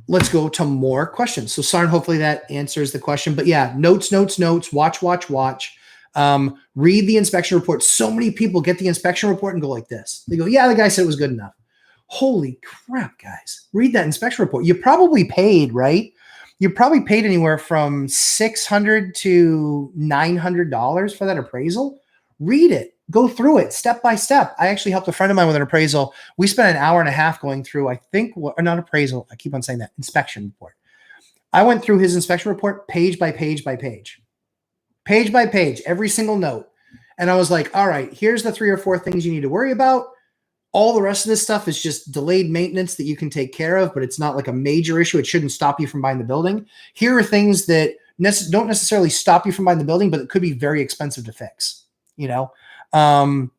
let's go to more questions. So Sarn, hopefully that answers the question. But yeah, notes, watch. Read the inspection report. So many people get the inspection report and go like this. They go, yeah, the guy said it was good enough. Holy crap, guys. Read that inspection report. You probably paid, right? You probably paid anywhere from $600 to $900 for that appraisal. Read it. Go through it step by step. I actually helped a friend of mine with an appraisal. We spent an hour and a half going through, not appraisal. I keep on saying that, inspection report. I went through his inspection report page by page by page. Page by page, every single note. And I was like, all right, here's the 3 or 4 things you need to worry about. All the rest of this stuff is just delayed maintenance that you can take care of, but it's not like a major issue. It shouldn't stop you from buying the building. Here are things that don't necessarily stop you from buying the building, but it could be very expensive to fix. Reletting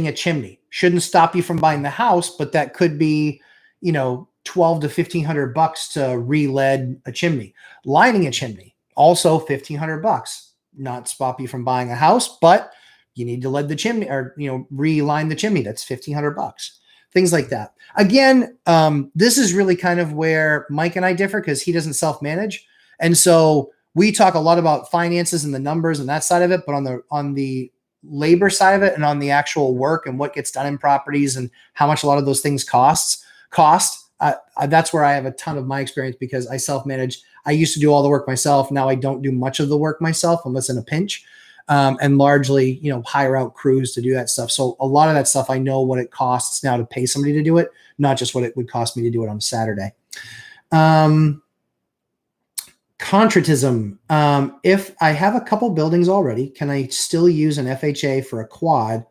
a chimney shouldn't stop you from buying the house, but that could be, $1,200 to $1,500 to re-lead a chimney. Lining a chimney, also $1,500. Not stop you from buying a house, but you need to lead the chimney or reline the chimney. That's $1,500. Things like that. Again, this is really kind of where Mike and I differ because he doesn't self-manage, and so we talk a lot about finances and the numbers and that side of it. But on the labor side of it and on the actual work and what gets done in properties and how much a lot of those things cost. That's where I have a ton of my experience because I self-manage. I used to do all the work myself. Now I don't do much of the work myself unless in a pinch, and largely, hire out crews to do that stuff. So a lot of that stuff, I know what it costs now to pay somebody to do it, not just what it would cost me to do it on a Saturday. Contratism. If I have a couple buildings already, can I still use an FHA for a quad,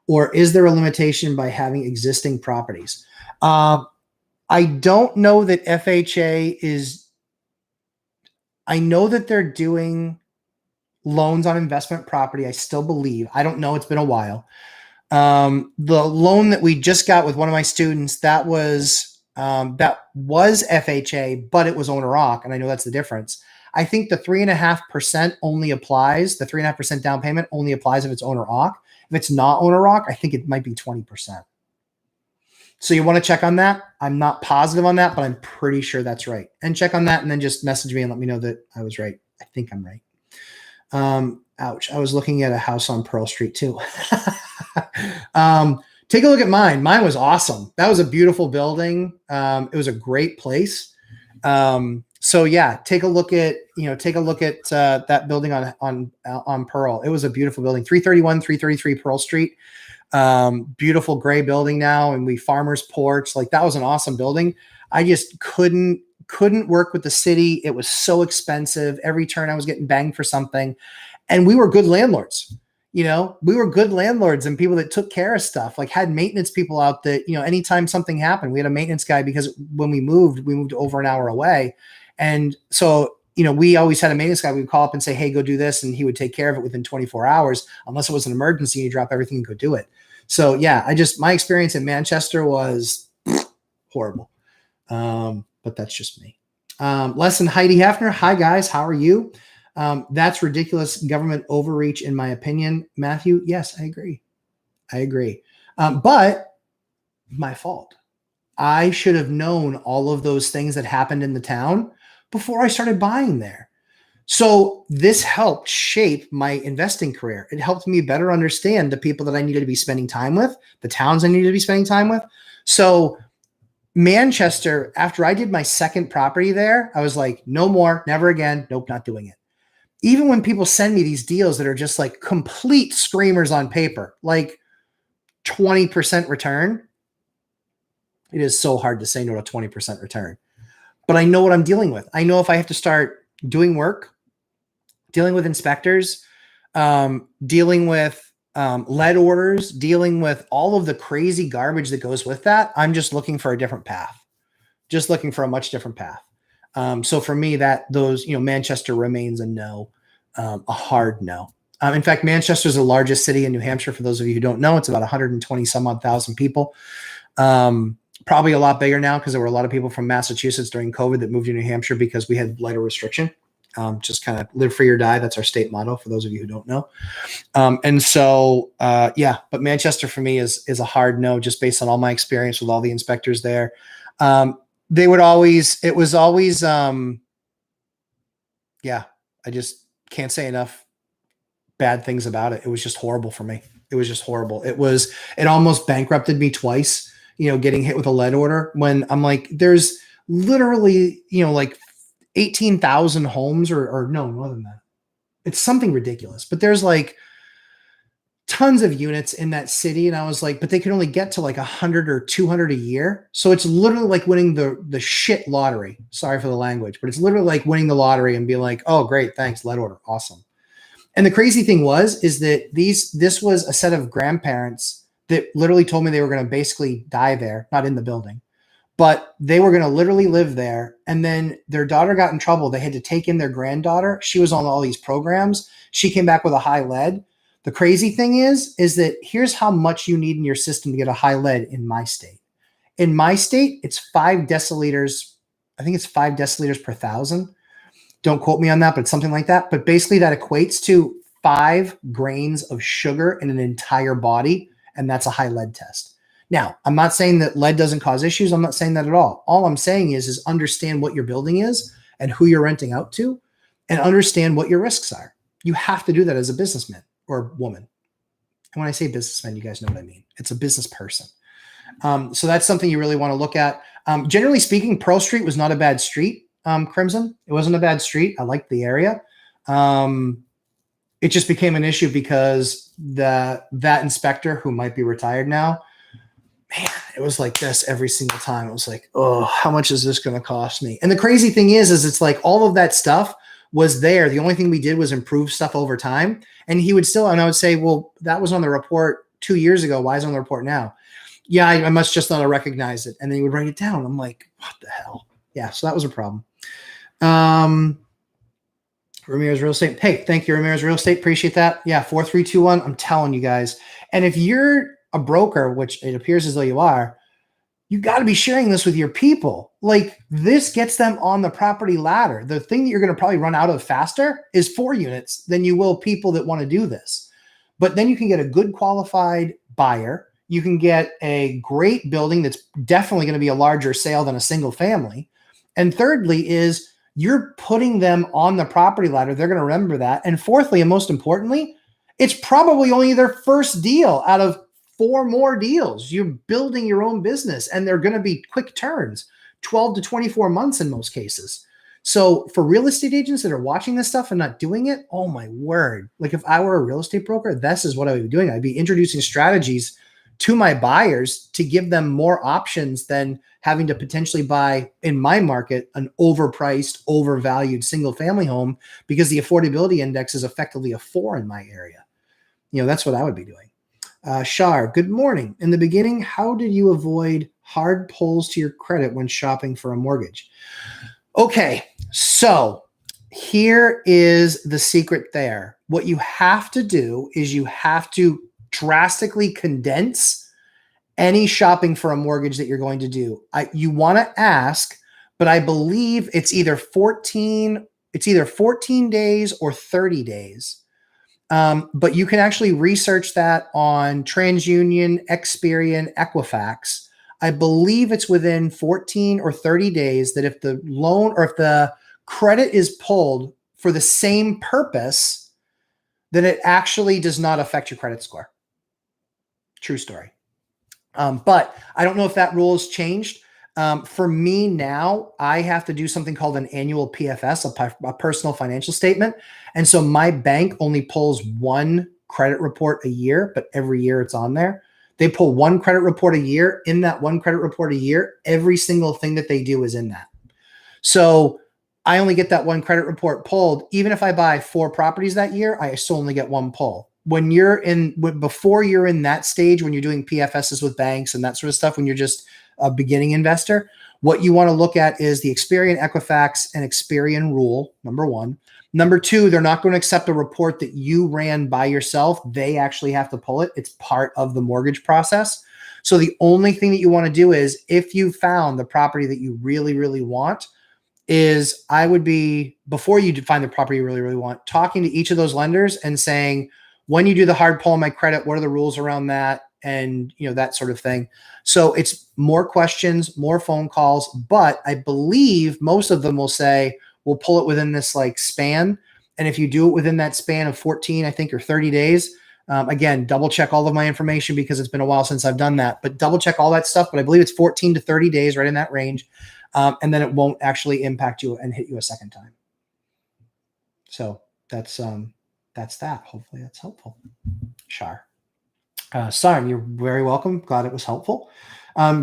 or is there a limitation by having existing properties? I don't know that FHA is, I know that they're doing loans on investment property. I still believe, I don't know. It's been a while. The loan that we just got with one of my students, that was FHA, but it was owner occ. And I know that's the difference. I think the 3.5% only applies. The 3.5% down payment only applies if it's owner occ. If it's not owner occ, I think it might be 20%. So you want to check on that. I'm not positive on that, but I'm pretty sure that's right. And check on that, and then just message me and let me know that I was right. I think I'm right. Ouch. I was looking at a house on Pearl Street too. Take a look at mine. Mine was awesome. That was a beautiful building. It was a great place. So yeah, take a look at that building on Pearl. It was a beautiful building. 331, 333 Pearl Street. Beautiful gray building now, and we farmer's porch. Like, that was an awesome building. I just couldn't work with the city. It was so expensive. Every turn I was getting banged for something. And we were good landlords. We were good landlords and people that took care of stuff, like had maintenance people out that, anytime something happened, we had a maintenance guy, because when we moved over an hour away. And so, we always had a maintenance guy. We'd call up and say, hey, go do this. And he would take care of it within 24 hours, unless it was an emergency, you drop everything and go do it. So yeah, my experience in Manchester was horrible. But that's just me. Lesson Heidi Hafner. Hi guys. How are you? That's ridiculous government overreach, in my opinion. Matthew. Yes, I agree. But my fault. I should have known all of those things that happened in the town before I started buying there. So this helped shape my investing career. It helped me better understand the people that I needed to be spending time with, the towns I needed to be spending time with. So Manchester, after I did my second property there, I was like, no more, never again. Nope, not doing it. Even when people send me these deals that are just like complete screamers on paper, like 20% return, it is so hard to say no to 20% return. But I know what I'm dealing with. I know if I have to start doing work, dealing with inspectors, dealing with lead orders, dealing with all of the crazy garbage that goes with that, I'm just looking for a different path, just looking for a much different path. So for me, Manchester remains a no, a hard no. In fact, Manchester is the largest city in New Hampshire. For those of you who don't know, it's about 120 some odd thousand people. Probably a lot bigger now, because there were a lot of people from Massachusetts during COVID that moved to New Hampshire because we had lighter restriction. Just kind of live free or die. That's our state motto, for those of you who don't know. But Manchester for me is a hard no, just based on all my experience with all the inspectors there. I just can't say enough bad things about it. It was just horrible for me. It was just horrible. It almost bankrupted me twice, getting hit with a lead order, when I'm like, there's literally, like 18,000 homes or no, more than that. It's something ridiculous, but there's like tons of units in that city. And I was like, but they can only get to like 100 or 200 a year. So it's literally like winning the shit lottery. Sorry for the language, but it's literally like winning the lottery and being like, oh, great. Thanks. Lead order. Awesome. And the crazy thing is that this was a set of grandparents that literally told me they were going to basically die there, not in the building, but they were going to literally live there. And then their daughter got in trouble. They had to take in their granddaughter. She was on all these programs. She came back with a high lead. The crazy thing is that here's how much you need in your system to get a high lead in my state. In my state, it's 5 deciliters. I think it's 5 deciliters per 1,000. Don't quote me on that, but it's something like that. But basically that equates to 5 grains of sugar in an entire body. And that's a high lead test. Now, I'm not saying that lead doesn't cause issues. I'm not saying that at all. All I'm saying is understand what your building is and who you're renting out to, and understand what your risks are. You have to do that as a businessman or woman. And when I say businessman, you guys know what I mean. It's a business person. So that's something you really want to look at. Generally speaking, Pearl Street was not a bad street. Crimson. It wasn't a bad street. I liked the area. It just became an issue because that inspector, who might be retired now, man, it was like this every single time. It was like, oh, how much is this going to cost me? And the crazy thing is it's like all of that stuff was there. The only thing we did was improve stuff over time. And he would still, and I would say, well, that was on the report 2 years ago. Why is it on the report now? Yeah, I must just not have recognized it. And then he would write it down. I'm like, what the hell? Yeah, so that was a problem. Ramirez Real Estate. Hey, thank you, Ramirez Real Estate. Appreciate that. Yeah, 4321. I'm telling you guys. And if you're a broker, which it appears as though you you got to be sharing this with your people. Like, this gets them on the property ladder. The thing that you're going to probably run out of faster is 4 units than you will people that want to do this. But then you can get a good qualified buyer. You can get a great building that's definitely going to be a larger sale than a single family. And thirdly is you're putting them on the property ladder. They're going to remember that. And fourthly, and most importantly, it's probably only their first deal out of 4 more deals. You're building your own business, and they're going to be quick turns, 12 to 24 months in most cases. So for real estate agents that are watching this stuff and not doing it, oh my word. Like, if I were a real estate broker, this is what I would be doing. I'd be introducing strategies to my buyers to give them more options than having to potentially buy, in my market, an overpriced, overvalued single family home, because the affordability index is effectively a 4 in my area. That's what I would be doing. Shar, good morning. In the beginning, how did you avoid hard pulls to your credit when shopping for a mortgage? Okay, so here is the secret there. What you have to do is you have to drastically condense any shopping for a mortgage that you're going to do. You want to ask, but I believe it's either 14 days or 30 days. But you can actually research that on TransUnion, Experian, Equifax. I believe it's within 14 or 30 days that if the loan or if the credit is pulled for the same purpose, then it actually does not affect your credit score. True story. But I don't know if that rule has changed. For me now, I have to do something called an annual PFS, a personal financial statement. And so my bank only pulls 1 credit report a year, but every year it's on there. They pull 1 credit report a year. In that 1 credit report a year, every single thing that they do is in that. So I only get that 1 credit report pulled. Even if I buy 4 properties that year, I still only get 1 pull. Before you're in that stage, when you're doing PFSs with banks and that sort of stuff, when you're just a beginning investor, what you want to look at is the Experian, Equifax, and Experian rule, number 1. Number 2, they're not going to accept a report that you ran by yourself. They actually have to pull it. It's part of the mortgage process. So the only thing that you want to do is, if you found the property that you really, really want, is I would be, before you find the property you really, really want, talking to each of those lenders and saying, when you do the hard pull on my credit, what are the rules around that? And that sort of thing. So it's more questions, more phone calls, but I believe most of them will say, we'll pull it within this span. And if you do it within that span of 14, I think, or 30 days, again, double check all of my information because it's been a while since I've done that, but double check all that stuff. But I believe it's 14 to 30 days, right in that range. And then it won't actually impact you and hit you a second time. So that's that. Hopefully that's helpful. Shar. Sarn, you're very welcome. Glad it was helpful.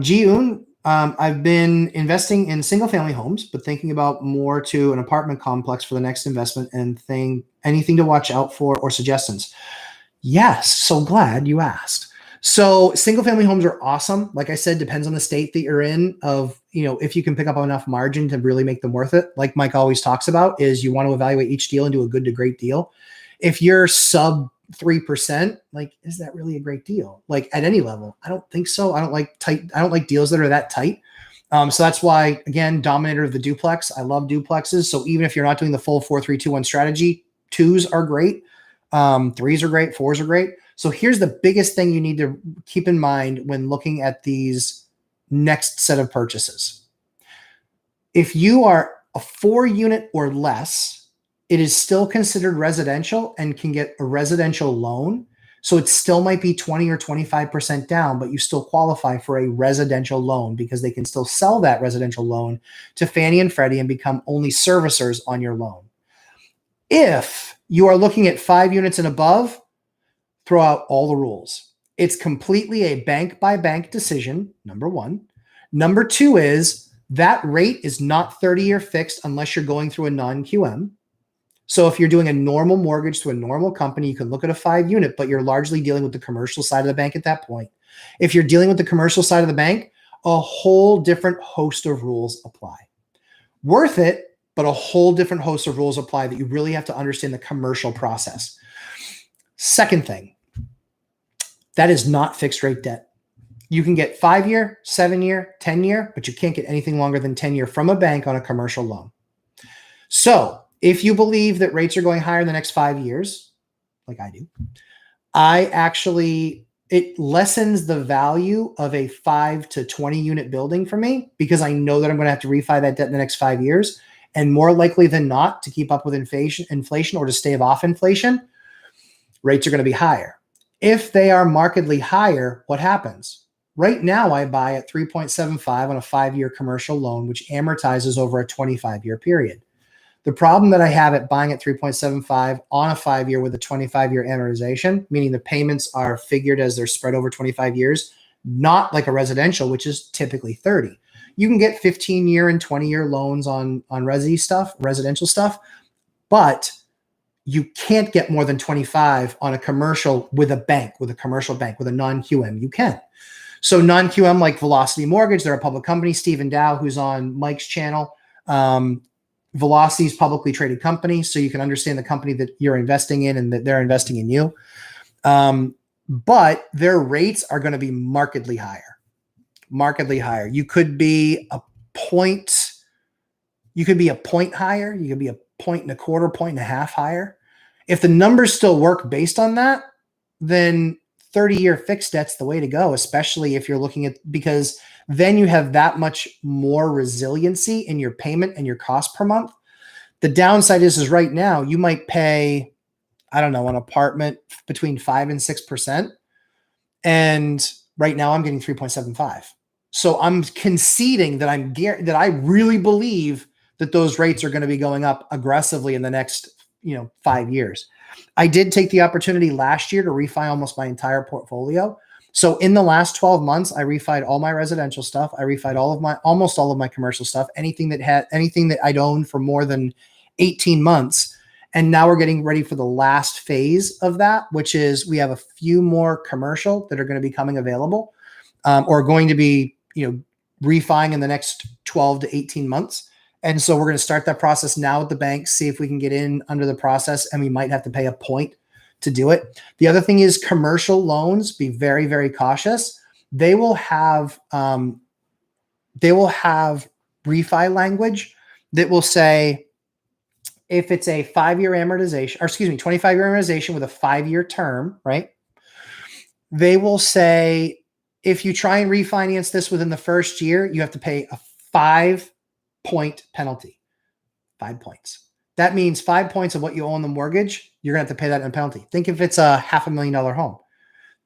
Ji-un, I've been investing in single family homes, but thinking about more to an apartment complex for the next investment, and anything to watch out for or suggestions. Yes. So glad you asked. So single family homes are awesome. Like I said, depends on the state that you're in, if you can pick up enough margin to really make them worth it. Like Mike always talks about, is you want to evaluate each deal and do a good to great deal. If you're sub 3%, is that really a great deal? At any level? I don't think so. I don't like deals that are that tight. So that's why, again, dominator of the duplex. I love duplexes. So even if you're not doing the full 4-3-2-1 strategy, 2s are great. 3s are great. 4s are great. So here's the biggest thing you need to keep in mind when looking at these next set of purchases. If you are a 4-unit or less, it is still considered residential and can get a residential loan. So it still might be 20 or 25% down, but you still qualify for a residential loan because they can still sell that residential loan to Fannie and Freddie and become only servicers on your loan. If you are looking at 5 units and above, throw out all the rules. It's completely a bank by bank decision, number 1. Number 2 is that rate is not 30-year fixed unless you're going through a non-QM. So if you're doing a normal mortgage to a normal company, you can look at a 5-unit, but you're largely dealing with the commercial side of the bank at that point. If you're dealing with the commercial side of the bank, a whole different host of rules apply. Worth it, but a whole different host of rules apply that you really have to understand the commercial process. Second thing, that is not fixed rate debt. You can get 5-year, 7-year, 10-year, but you can't get anything longer than 10-year from a bank on a commercial loan. So if you believe that rates are going higher in the next 5 years, like I do, it lessens the value of a 5 to 20 unit building for me, because I know that I'm going to have to refi that debt in the next 5 years. And more likely than not, to keep up with inflation or to stave off inflation, rates are going to be higher. If they are markedly higher, what happens? Right now, I buy at 3.75 on a 5-year commercial loan, which amortizes over a 25-year period. The problem that I have at buying at 3.75 on a 5-year with a 25-year amortization, meaning the payments are figured as they're spread over 25 years, not like a residential, which is typically 30. You can get 15-year and 20-year loans on residential stuff, but you can't get more than 25 on a commercial with a commercial bank, with a non-QM. You can. So non-QM, like Velocity Mortgage, they're a public company. Stephen Dow, who's on Mike's channel, Velocity is publicly traded company, so you can understand the company that you're investing in and that they're investing in you. But their rates are going to be markedly higher. Markedly higher. You could be a point. You could be a point higher. You could be a 1.25, 1.5 higher. If the numbers still work based on that, then 30-year fixed debt's the way to go, especially if you're looking at, because then you have that much more resiliency in your payment and your cost per month. The downside is right now you might pay, I don't know, an apartment between 5 and 6%. And right now I'm getting 3.75. So I'm conceding that I really believe that those rates are going to be going up aggressively in the next, 5 years. I did take the opportunity last year to refi almost my entire portfolio. So in the last 12 months, I refied all my residential stuff. I refied almost all of my commercial stuff, anything that I'd owned for more than 18 months. And now we're getting ready for the last phase of that, which is we have a few more commercial that are going to be coming available, or going to be, refining in the next 12 to 18 months. And so we're going to start that process now with the bank, see if we can get in under the process, and we might have to pay a point to do it. The other thing is commercial loans, be very, very cautious. They will have refi language that will say, if it's a 5-year amortization, or 25-year amortization with a 5-year term, right? They will say, if you try and refinance this within the first year, you have to pay a 5-point penalty. 5 points. That means 5 points of what you owe on the mortgage, you're going to have to pay that in a penalty. Think if it's a $500,000 home.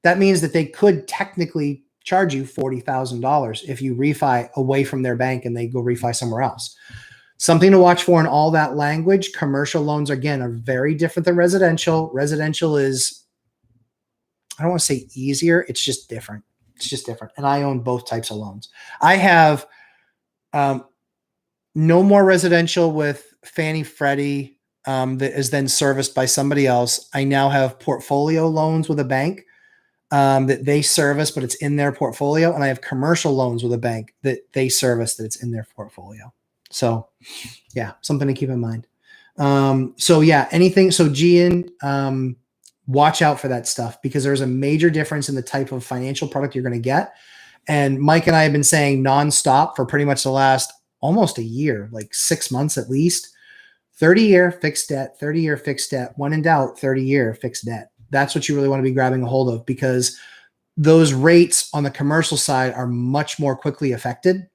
That means that they could technically charge you $40,000 if you refi away from their bank and they go refi somewhere else. Something to watch for in all that language. Commercial loans, again, are very different than residential. Residential is, I don't want to say easier. It's just different. It's just different. And I own both types of loans. I have no more residential with Fannie Freddie that is then serviced by somebody else. I now have portfolio loans with a bank that they service, but it's in their portfolio. And I have commercial loans with a bank that they service that it's in their portfolio. So yeah, something to keep in mind. So Gian, watch out for that stuff, because there's a major difference in the type of financial product you're going to get. And Mike and I have been saying nonstop for pretty much the last almost a year, like 6 months at least, 30-year fixed debt, 30-year fixed debt, when in doubt, 30-year fixed debt. That's what you really want to be grabbing a hold of, because those rates on the commercial side are much more quickly affected.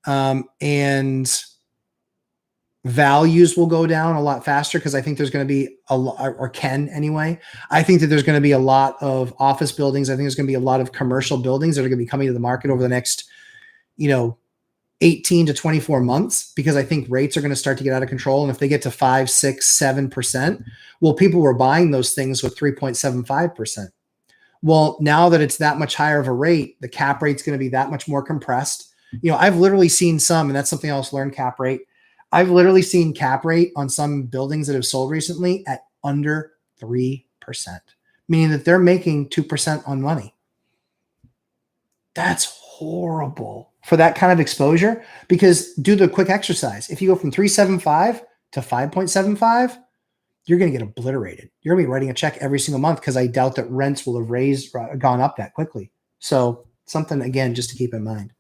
And values will go down a lot faster, because I think there's going to be a lot, or can anyway. I think that there's going to be a lot of office buildings. I think there's going to be a lot of commercial buildings that are going to be coming to the market over the next, 18 to 24 months, because I think rates are going to start to get out of control. And if they get to 5, 6, 7%, well, people were buying those things with 3.75%. Well, now that it's that much higher of a rate, the cap rate's going to be that much more compressed. I've literally seen some, and that's something else, learn cap rate. I've literally seen cap rate on some buildings that have sold recently at under 3%, meaning that they're making 2% on money. That's horrible for that kind of exposure, because do the quick exercise. If you go from 3.75 to 5.75, you're going to get obliterated. You're going to be writing a check every single month, because I doubt that rents will have gone up that quickly. So Something, again, just to keep in mind.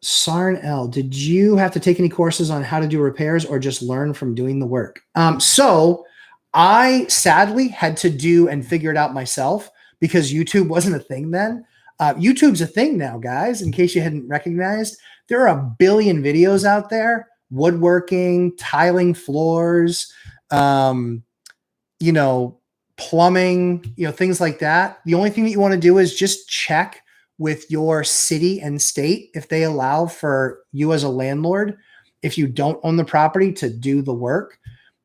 Sarn L, did you have to take any courses on how to do repairs or just learn from doing the work? So I sadly had to do and figure it out myself because YouTube wasn't a thing then. YouTube's a thing now, guys, in case you hadn't recognized. There are a billion videos out there, woodworking, tiling floors, plumbing, things like that. The only thing that you want to do is just check with your city and state if they allow for you as a landlord, if you don't own the property, to do the work.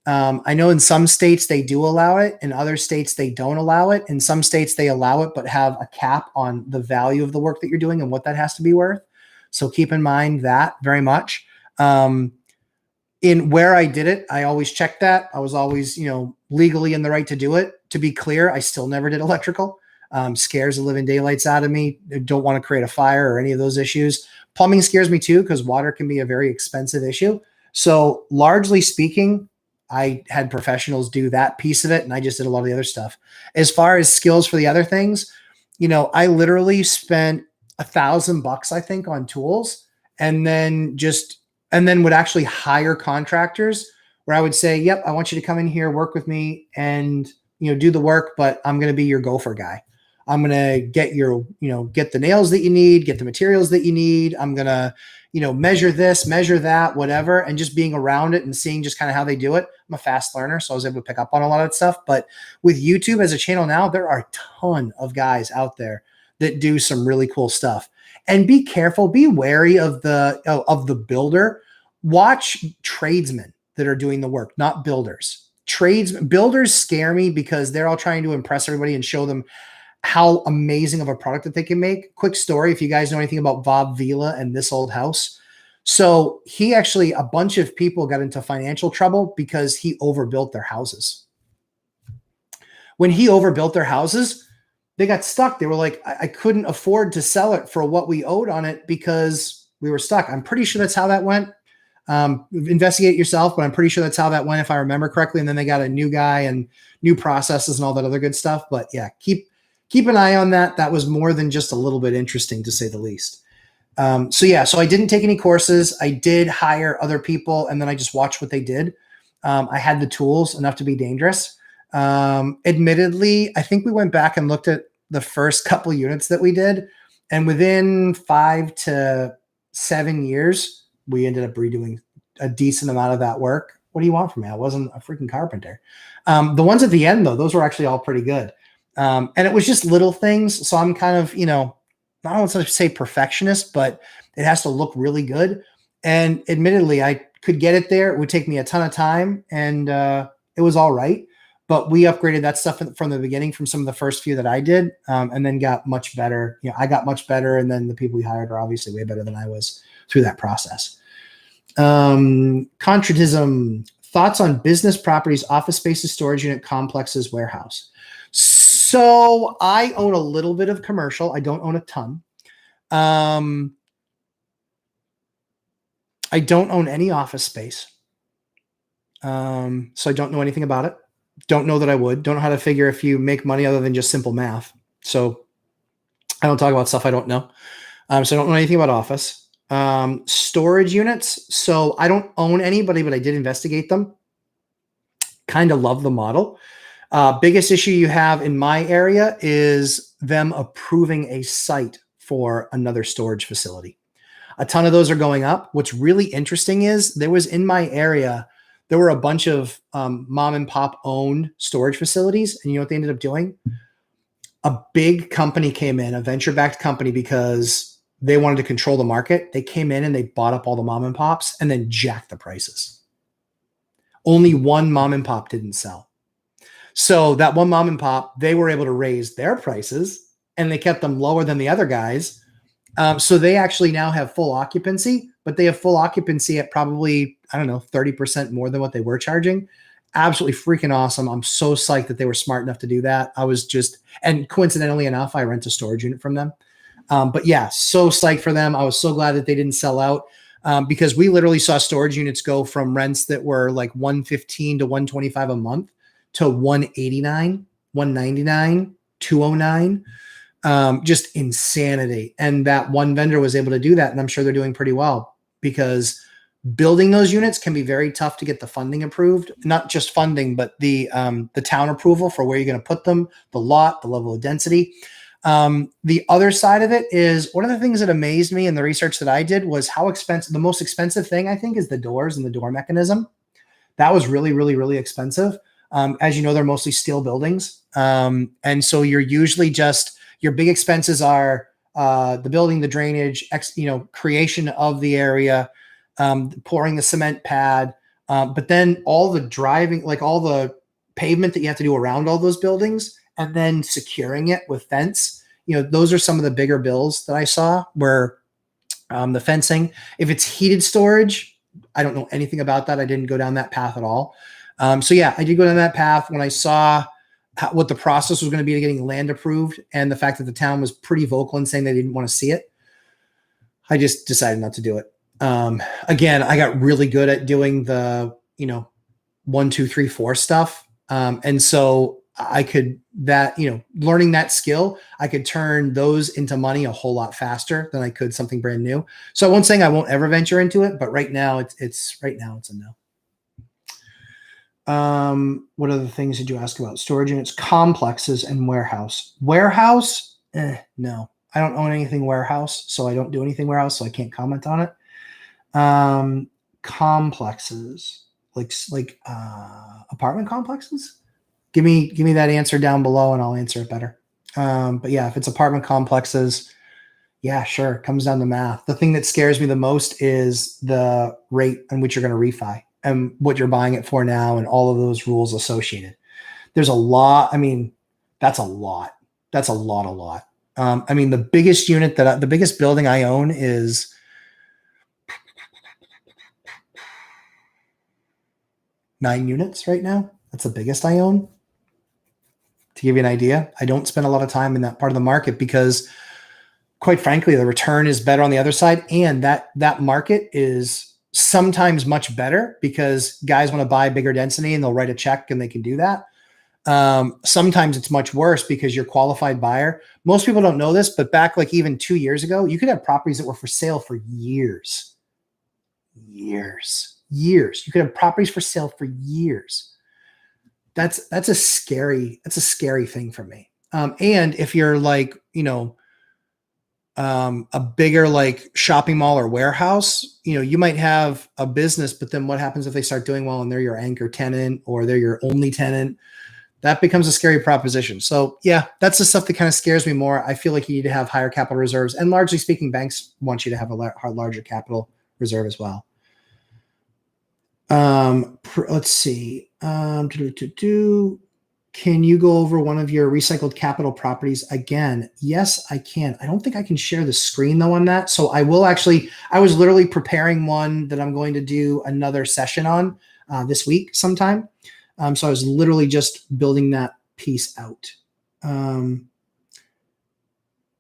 I know in some states they do allow it. In other states they don't allow it. In some states they allow it, but have a cap on the value of the work that you're doing and what that has to be worth. So keep in mind that very much. In where I did it, I always checked that. I was always, legally in the right to do it. To be clear, I still never did electrical. Scares the living daylights out of me. I don't want to create a fire or any of those issues. Plumbing scares me too, because water can be a very expensive issue. So largely speaking, I had professionals do that piece of it, and I just did a lot of the other stuff. As far as skills for the other things, I literally spent $1,000, I think, on tools, and then would actually hire contractors where I would say, yep, I want you to come in here, work with me, and do the work, but I'm going to be your gopher guy. I'm going to get get the nails that you need, get the materials that you need. I'm going to, measure this, measure that, whatever. And just being around it and seeing just kind of how they do it. I'm a fast learner, so I was able to pick up on a lot of that stuff. But with YouTube as a channel now, there are a ton of guys out there that do some really cool stuff. And be careful, be wary of the builder. Watch tradesmen that are doing the work, not builders. Builders scare me because they're all trying to impress everybody and show them how amazing of a product that they can make. Quick story, if you guys know anything about Bob Vila and This Old House. So a bunch of people got into financial trouble because he overbuilt their houses. When he overbuilt their houses, they got stuck. They were like, I couldn't afford to sell it for what we owed on it because we were stuck. I'm pretty sure that's how that went. Investigate yourself, but I'm pretty sure that's how that went, if I remember correctly. And then they got a new guy and new processes and all that other good stuff. But yeah, keep an eye on that. That was more than just a little bit interesting, to say the least. So I didn't take any courses. I did hire other people, and then I just watched what they did. I had the tools enough to be dangerous. Admittedly, I think we went back and looked at the first couple units that we did, and within 5 to 7 years, we ended up redoing a decent amount of that work. What do you want from me? I wasn't a freaking carpenter. The ones at the end, though, those were actually all pretty good. And it was just little things. So I'm kind of, I don't want to say perfectionist, but it has to look really good. And admittedly, I could get it there. It would take me a ton of time, and it was all right. But we upgraded that stuff from the beginning, from some of the first few that I did, and then got much better. I got much better, and then the people we hired are obviously way better than I was through that process. Contratism, thoughts on business properties, office spaces, storage unit, complexes, warehouse. So I own a little bit of commercial. I don't own a ton. I don't own any office space. So I don't know anything about it. Don't know that I would. Don't know how to figure if you make money other than just simple math. So I don't talk about stuff I don't know. So I don't know anything about office. Storage units. So I don't own anybody, but I did investigate them. Kind of love the model. Biggest issue you have in my area is them approving a site for another storage facility. A ton of those are going up. What's really interesting is there were a bunch of mom and pop owned storage facilities. And you know what they ended up doing? A big company came in, a venture-backed company, because they wanted to control the market. They came in and they bought up all the mom and pops and then jacked the prices. Only one mom and pop didn't sell. So that one mom and pop, they were able to raise their prices, and they kept them lower than the other guys. So they actually now have full occupancy, but they have full occupancy at probably, 30% more than what they were charging. Absolutely freaking awesome. I'm so psyched that they were smart enough to do that. And coincidentally enough, I rent a storage unit from them. But yeah, so psyched for them. I was so glad that they didn't sell out, because we literally saw storage units go from rents that were like $115 to $125 a month to $189, $199, $209. Just insanity. And that one vendor was able to do that. And I'm sure they're doing pretty well, because building those units can be very tough to get the funding approved. Not just funding, but the town approval for where you're going to put them, the lot, the level of density. The other side of it is, one of the things that amazed me in the research that I did was how expensive, the most expensive thing I think is the doors and the door mechanism. That was really, really, really expensive. As you know, they're mostly steel buildings. And so you're usually just, your big expenses are the building, the drainage, creation of the area, pouring the cement pad, but then all the driving, like all the pavement that you have to do around all those buildings, and then securing it with fence. Those are some of the bigger bills that I saw, where the fencing, if it's heated storage, I don't know anything about that. I didn't go down that path at all. So yeah, I did go down that path when I saw what the process was going to be to getting land approved, and the fact that the town was pretty vocal in saying they didn't want to see it. I just decided not to do it. Again, I got really good at doing the, 1, 2, 3, 4 stuff. And so I could, learning that skill, I could turn those into money a whole lot faster than I could something brand new. So I won't say I won't ever venture into it, but right now it's a no. What other things did you ask about? Storage units, complexes, and warehouse. Warehouse? No, I don't own anything warehouse, so I don't do anything warehouse, so I can't comment on it. Complexes, like apartment complexes. Give me that answer down below, and I'll answer it better. But yeah, if it's apartment complexes, yeah, sure. It comes down to math. The thing that scares me the most is the rate in which you're going to refi, and what you're buying it for now, and all of those rules associated. There's a lot. I mean, that's a lot. That's a lot. I mean, the biggest the biggest building I own is 9 units right now. That's the biggest I own. To give you an idea, I don't spend a lot of time in that part of the market because, quite frankly, the return is better on the other side. And that market is sometimes much better because guys want to buy bigger density and they'll write a check and they can do that. Sometimes it's much worse because you're a qualified buyer. Most people don't know this, but back like even 2 years ago, you could have properties that were for sale for years. You could have properties for sale for years. That's a scary thing for me. And if you're like, a bigger like shopping mall or warehouse, you might have a business, but then what happens if they start doing well and they're your anchor tenant or they're your only tenant? That becomes a scary proposition. So yeah, that's the stuff that kind of scares me more. I feel like you need to have higher capital reserves, and largely speaking, banks want you to have a larger capital reserve as well. Let's see. Can you go over one of your recycled capital properties again? Yes, I can. I don't think I can share the screen though on that. So I was literally preparing one that I'm going to do another session on this week sometime. So I was literally just building that piece out.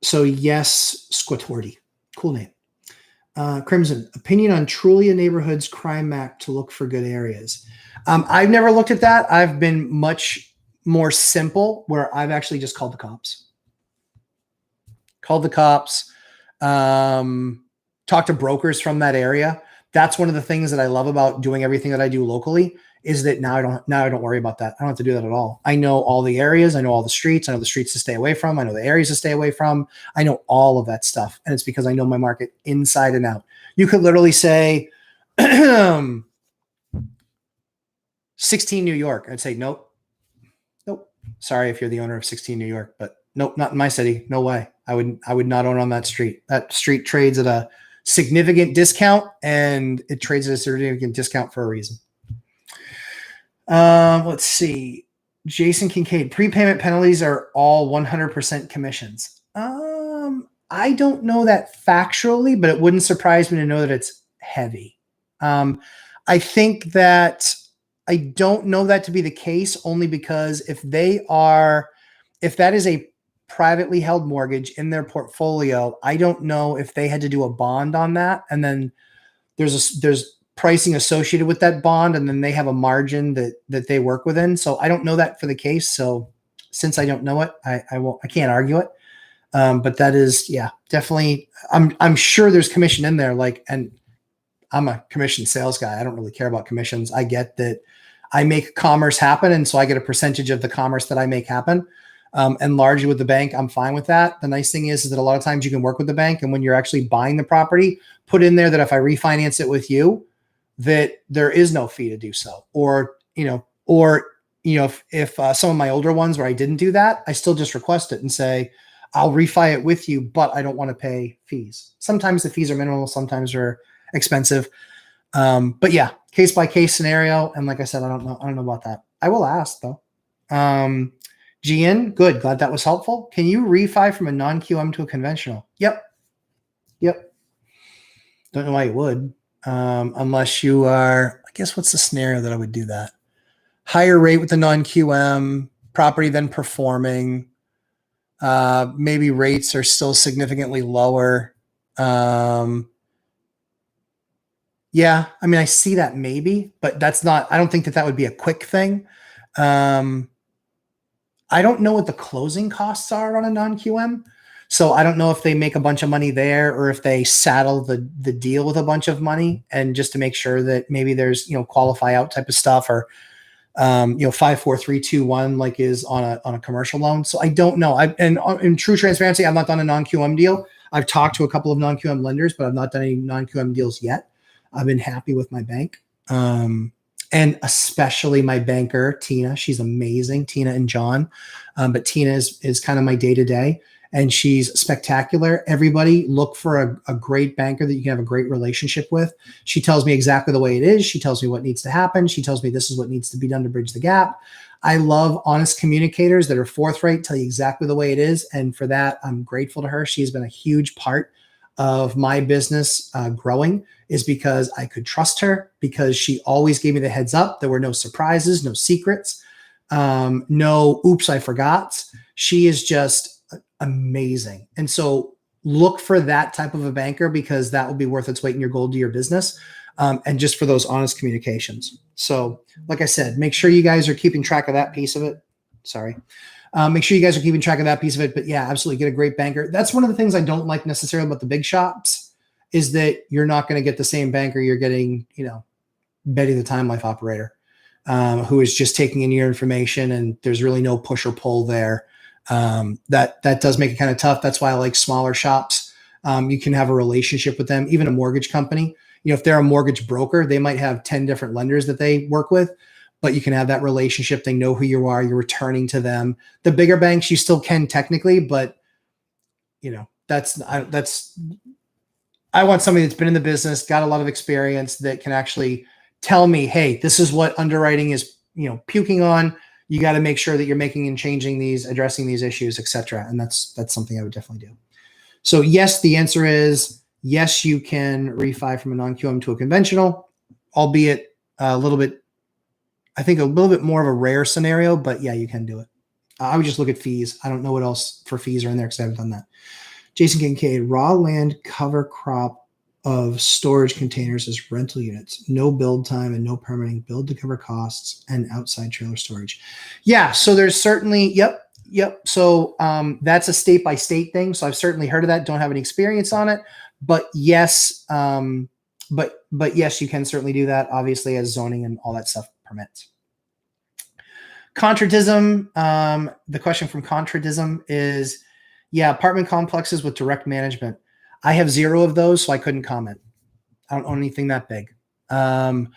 So yes, Squatorti, cool name. Crimson, opinion on Trulia neighborhoods crime map to look for good areas. I've never looked at that. I've been much more simple, where I've actually just called the cops. Talk to brokers from that area. That's one of the things that I love about doing everything that I do locally, is that now I don't worry about that. I don't have to do that at all. I know all the areas. I know all the streets. I know the streets to stay away from. I know the areas to stay away from. I know all of that stuff. And it's because I know my market inside and out. You could literally say 16 New York. I'd say, nope. Sorry if you're the owner of 16 New York, but nope, not in my city. No way. I would not own on that street. That street trades at a significant discount, and it trades at a significant discount for a reason. Let's see. Jason Kincaid, prepayment penalties are all 100% commissions. I don't know that factually, but it wouldn't surprise me to know that it's heavy. I think that I don't know that to be the case, only because if that is a privately held mortgage in their portfolio, I don't know if they had to do a bond on that. And then there's pricing associated with that bond, and then they have a margin that they work within. So I don't know that for the case. So since I don't know it, I can't argue it. But that is, yeah, definitely. I'm sure there's commission in there. Like, and I'm a commission sales guy. I don't really care about commissions. I get that I make commerce happen. And so I get a percentage of the commerce that I make happen. And largely with the bank, I'm fine with that. The nice thing is that a lot of times you can work with the bank. And when you're actually buying the property, put in there that if I refinance it with you, that there is no fee to do so. If some of my older ones where I didn't do that, I still just request it and say, I'll refi it with you, but I don't want to pay fees. Sometimes the fees are minimal, sometimes they're expensive. But yeah, case by case scenario. And like I said, I don't know about that. I will ask though. GN, good. Glad that was helpful. Can you refi from a non-QM to a conventional? Yep. Don't know why you would. Unless you are, I guess, what's the scenario that I would do that? Higher rate with the non-QM, property then performing. Maybe rates are still significantly lower. Yeah, I mean, I see that maybe, but that's not, I don't think that would be a quick thing. I don't know what the closing costs are on a non-QM. So I don't know if they make a bunch of money there or if they saddle the deal with a bunch of money, and just to make sure that maybe there's, qualify out type of stuff, or 5, 4, 3, 2, 1, like is on a commercial loan. So I don't know. In true transparency, I've not done a non-QM deal. I've talked to a couple of non-QM lenders, but I've not done any non-QM deals yet. I've been happy with my bank. And especially my banker, Tina. She's amazing, Tina and John. But Tina is kind of my day-to-day, and she's spectacular. Everybody look for a great banker that you can have a great relationship with. She tells me exactly the way it is. She tells me what needs to happen. She tells me this is what needs to be done to bridge the gap. I love honest communicators that are forthright, tell you exactly the way it is. And for that, I'm grateful to her. She's been a huge part of my business growing, is because I could trust her, because she always gave me the heads up. There were no surprises, no secrets, no oops, I forgot. She is just amazing. And so look for that type of a banker, because that will be worth its weight in your gold to your business. And just for those honest communications. So like I said, make sure you guys are keeping track of that piece of it. Sorry. Make sure you guys are keeping track of that piece of it. But yeah, absolutely get a great banker. That's one of the things I don't like necessarily about the big shops, is that you're not going to get the same banker you're getting, Betty the Time Life operator, who is just taking in your information, and there's really no push or pull there. That does make it kind of tough. That's why I like smaller shops. You can have a relationship with them, even a mortgage company. If they're a mortgage broker, they might have 10 different lenders that they work with, but you can have that relationship. They know who you are. You're returning to them. The bigger banks, you still can technically, but I want somebody that's been in the business, got a lot of experience, that can actually tell me, hey, this is what underwriting is, puking on. You got to make sure that you're making and changing these, addressing these issues, etc. And that's something I would definitely do. So yes, the answer is yes, you can refi from a non-QM to a conventional, albeit a little bit more of a rare scenario, but yeah, you can do it. I would just look at fees. I don't know what else for fees are in there because I haven't done that. Jason Kincaid, raw land cover crop of storage containers as rental units, no build time and no permitting, build to cover costs, and outside trailer storage. Yeah, so there's certainly, yep. So that's a state by state thing. So I've certainly heard of that. Don't have any experience on it, but yes, but yes, you can certainly do that. Obviously, as zoning and all that stuff permits. Contradism. The question from Contradism is, yeah, apartment complexes with direct management. I have 0 of those, so I couldn't comment. I don't own anything that big. Part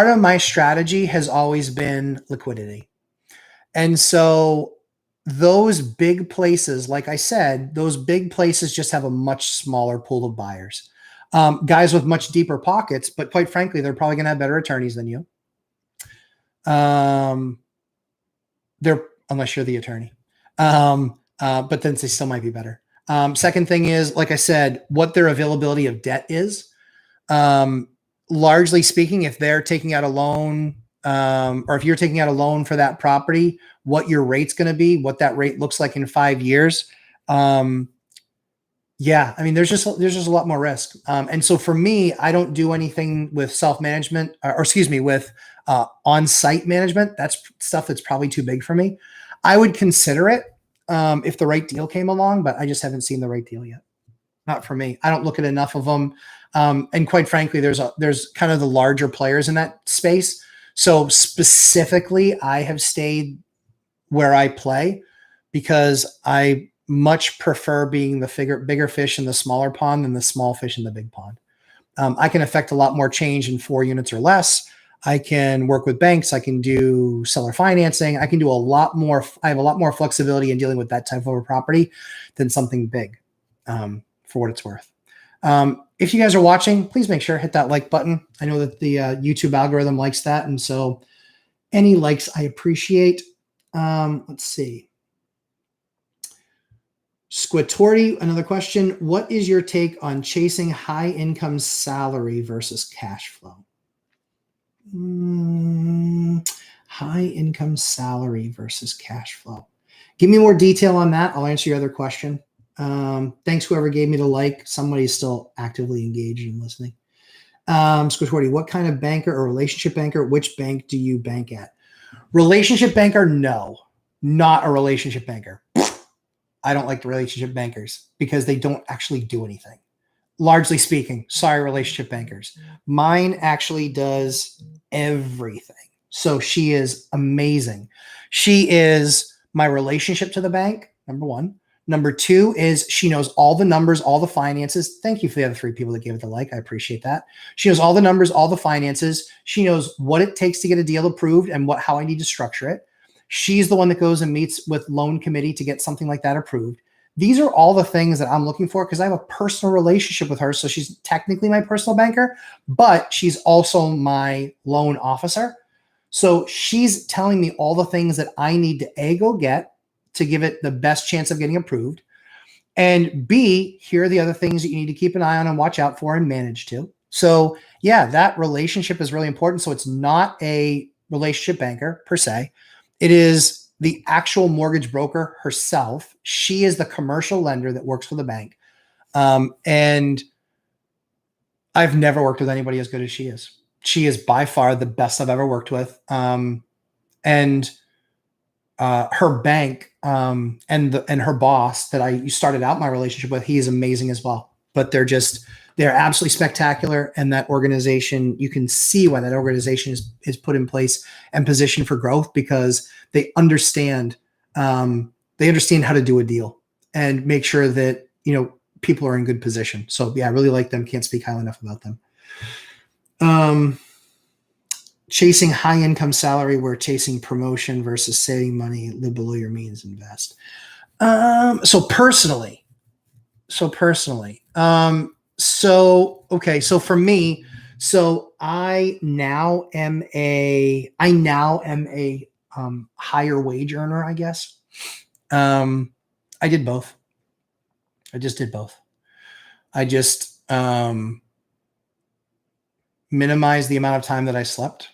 of my strategy has always been liquidity. And so those big places, like I said, those big places just have a much smaller pool of buyers. Guys with much deeper pockets, but quite frankly, they're probably going to have better attorneys than you. Unless you're the attorney. But then they still might be better. Second thing is, like I said, what their availability of debt is. Largely speaking, if they're taking out a loan, or if you're taking out a loan for that property, what your rate's going to be, what that rate looks like in 5 years. Yeah, I mean, there's just a lot more risk. And so for me, I don't do anything with self-management, with on-site management. That's stuff that's probably too big for me. I would consider it. if the right deal came along, but I just haven't seen the right deal yet. Not for me. I don't look at enough of them. And quite frankly, there's kind of the larger players in that space. So specifically, I have stayed where I play because I much prefer being the bigger fish in the smaller pond than the small fish in the big pond. I can affect a lot more change in 4 units or less. I can work with banks. I can do seller financing. I can do a lot more. I have a lot more flexibility in dealing with that type of a property than something big, for what it's worth. If you guys are watching, please make sure hit that like button. I know that the YouTube algorithm likes that. And so any likes I appreciate. Let's see. Squitorti, another question. What is your take on chasing high income salary versus cash flow? High income salary versus cash flow. Give me more detail on that. I'll answer your other question. Thanks whoever gave me the like. Somebody's still actively engaged and listening. Squitorti, what kind of banker or relationship banker? Which bank do you bank at? Relationship banker? No, not a relationship banker. I don't like the relationship bankers because they don't actually do anything. Largely speaking, sorry, relationship bankers. Mine actually does everything. So she is amazing. She is my relationship to the bank, number one. Number two is she knows all the numbers, all the finances. Thank you for the other 3 people that gave it the like. I appreciate that. She knows all the numbers, all the finances. She knows what it takes to get a deal approved and how I need to structure it. She's the one that goes and meets with loan committee to get something like that approved. These are all the things that I'm looking for because I have a personal relationship with her. So she's technically my personal banker, but she's also my loan officer. So she's telling me all the things that I need to go get to give it the best chance of getting approved. And B, here are the other things that you need to keep an eye on and watch out for and manage to. So yeah, that relationship is really important. So it's not a relationship banker per se. It is the actual mortgage broker herself. She is the commercial lender that works for the bank. And I've never worked with anybody as good as she is. She is by far the best I've ever worked with. And her bank and her boss that I started out my relationship with, he is amazing as well. But they're absolutely spectacular. And that organization, you can see why that organization is put in place and positioned for growth because they understand how to do a deal and make sure that, people are in good position. So yeah, I really like them. Can't speak highly enough about them. Chasing high income salary, we're chasing promotion versus saving money, live below your means, invest. So personally, so for me, so I now am a higher wage earner, I guess. I did both. I just did both. I just minimized the amount of time that I slept.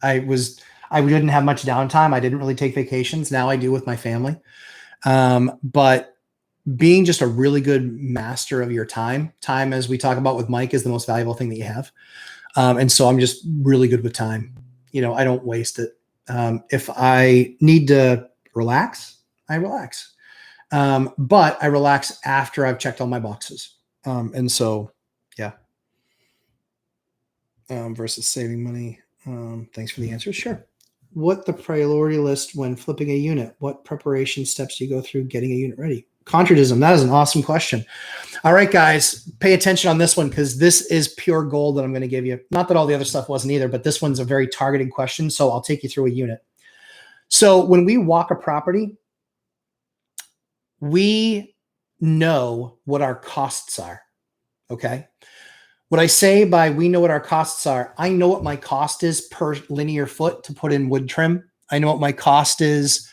I didn't have much downtime. I didn't really take vacations. Now I do with my family. But being just a really good master of your time, as we talk about with Mike, is the most valuable thing that you have. And so I'm just really good with time. I don't waste it. If I need to relax, I relax. But I relax after I've checked all my boxes. And so, yeah. Versus saving money. Thanks for the answer. Sure. What the priority list when flipping a unit? What preparation steps do you go through getting a unit ready? Contradism. That is an awesome question. All right, guys, pay attention on this one because this is pure gold that I'm going to give you. Not that all the other stuff wasn't either, but this one's a very targeted question. So I'll take you through a unit. So when we walk a property, we know what our costs are. Okay. What I say by we know what our costs are, I know what my cost is per linear foot to put in wood trim. I know what my cost is,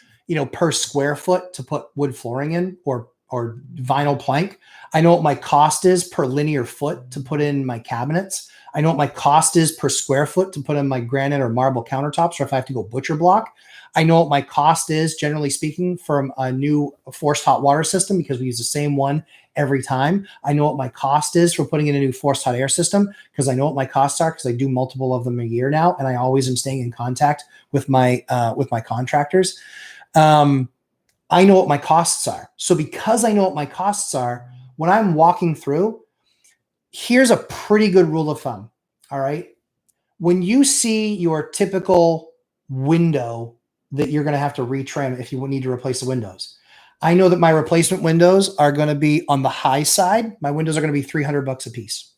per square foot to put wood flooring in or vinyl plank. I know what my cost is per linear foot to put in my cabinets. I know what my cost is per square foot to put in my granite or marble countertops, or if I have to go butcher block. I know what my cost is, generally speaking, from a new forced hot water system because we use the same one every time. I know what my cost is for putting in a new forced hot air system because I know what my costs are because I do multiple of them a year now, and I always am staying in contact with my contractors. I know what my costs are. So because I know what my costs are, when I'm walking through, here's a pretty good rule of thumb. All right. When you see your typical window that you're going to have to retrim if you need to replace the windows, I know that my replacement windows are going to be on the high side. My windows are going to be $300 a piece.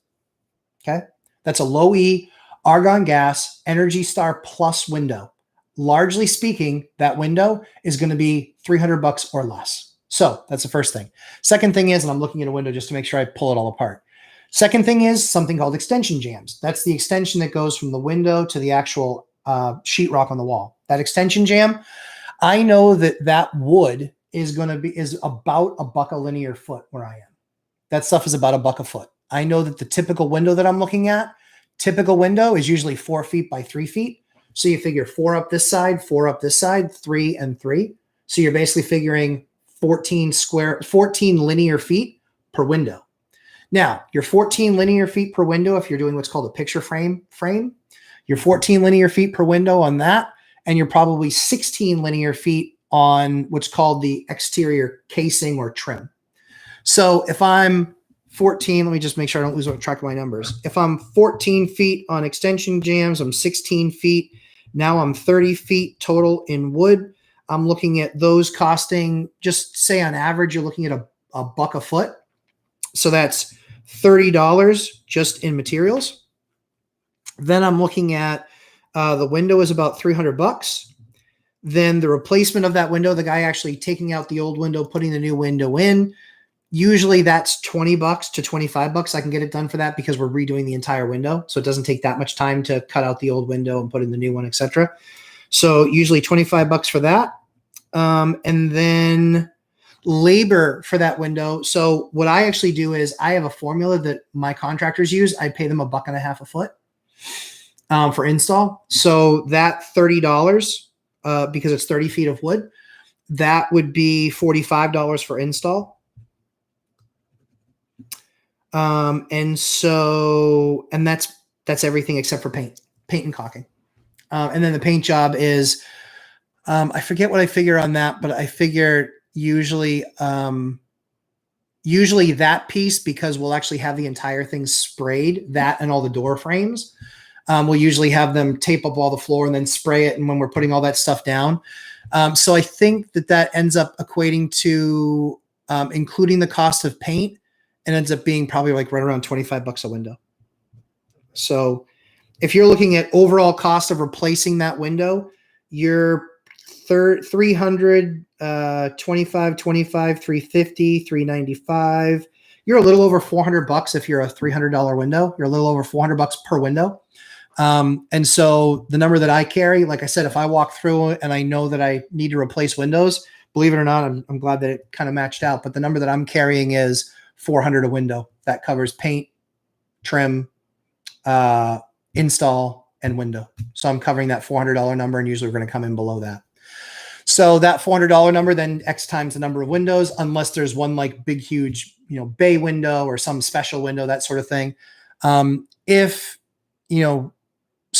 Okay. That's a low E argon gas Energy Star Plus window. Largely speaking, that window is going to be $300 or less. So that's the first thing. Second thing is, and I'm looking at a window just to make sure I pull it all apart. Second thing is something called extension jams. That's the extension that goes from the window to the actual sheetrock on the wall. That extension jam, I know that wood is about $1 a linear foot where I am. That stuff is about $1 a foot. I know that the typical window that I'm looking at, typical window is usually 4 feet by 3 feet. So you figure 4 up this side, 4 up this side, 3 and 3. So you're basically figuring 14 linear feet per window. Now, your 14 linear feet per window, if you're doing what's called a picture frame, you're 14 linear feet per window on that, and you're probably 16 linear feet on what's called the exterior casing or trim. So if I'm 14, let me just make sure I don't lose track of my numbers. If I'm 14 feet on extension jams, I'm 16 feet. Now I'm 30 feet total in wood. I'm looking at those costing, just say on average, you're looking at a buck a foot. So that's $30 just in materials. Then I'm looking at the window is about $300. Then the replacement of that window, the guy actually taking out the old window, putting the new window in, usually that's $20 to $25. I can get it done for that because we're redoing the entire window. So it doesn't take that much time to cut out the old window and put in the new one, etc. So usually $25 for that. And then labor for that window. So what I actually do is I have a formula that my contractors use. I pay them $1.50 a foot for install. So that $30, because it's 30 feet of wood, that would be $45 for install. And that's everything except for paint and caulking. And then the paint job is, I forget what I figure on that, but I figure usually that piece, because we'll actually have the entire thing sprayed, that and all the door frames, we'll usually have them tape up all the floor and then spray it. And when we're putting all that stuff down. So I think that ends up equating to, including the cost of paint, and ends up being probably like right around $25 a window. So if you're looking at overall cost of replacing that window, you're 300, 25, 350, 395. You're a little over $400 if you're a $300 window. You're a little over $400 per window. And so the number that I carry, like I said, if I walk through and I know that I need to replace windows, believe it or not, I'm glad that it kind of matched out. But the number that I'm carrying is $400 a window. That covers paint, trim, install, and window. So I'm covering that $400 number, and usually we're going to come in below that. So that $400 number, then X times the number of windows, unless there's one like big, huge, bay window or some special window, that sort of thing. So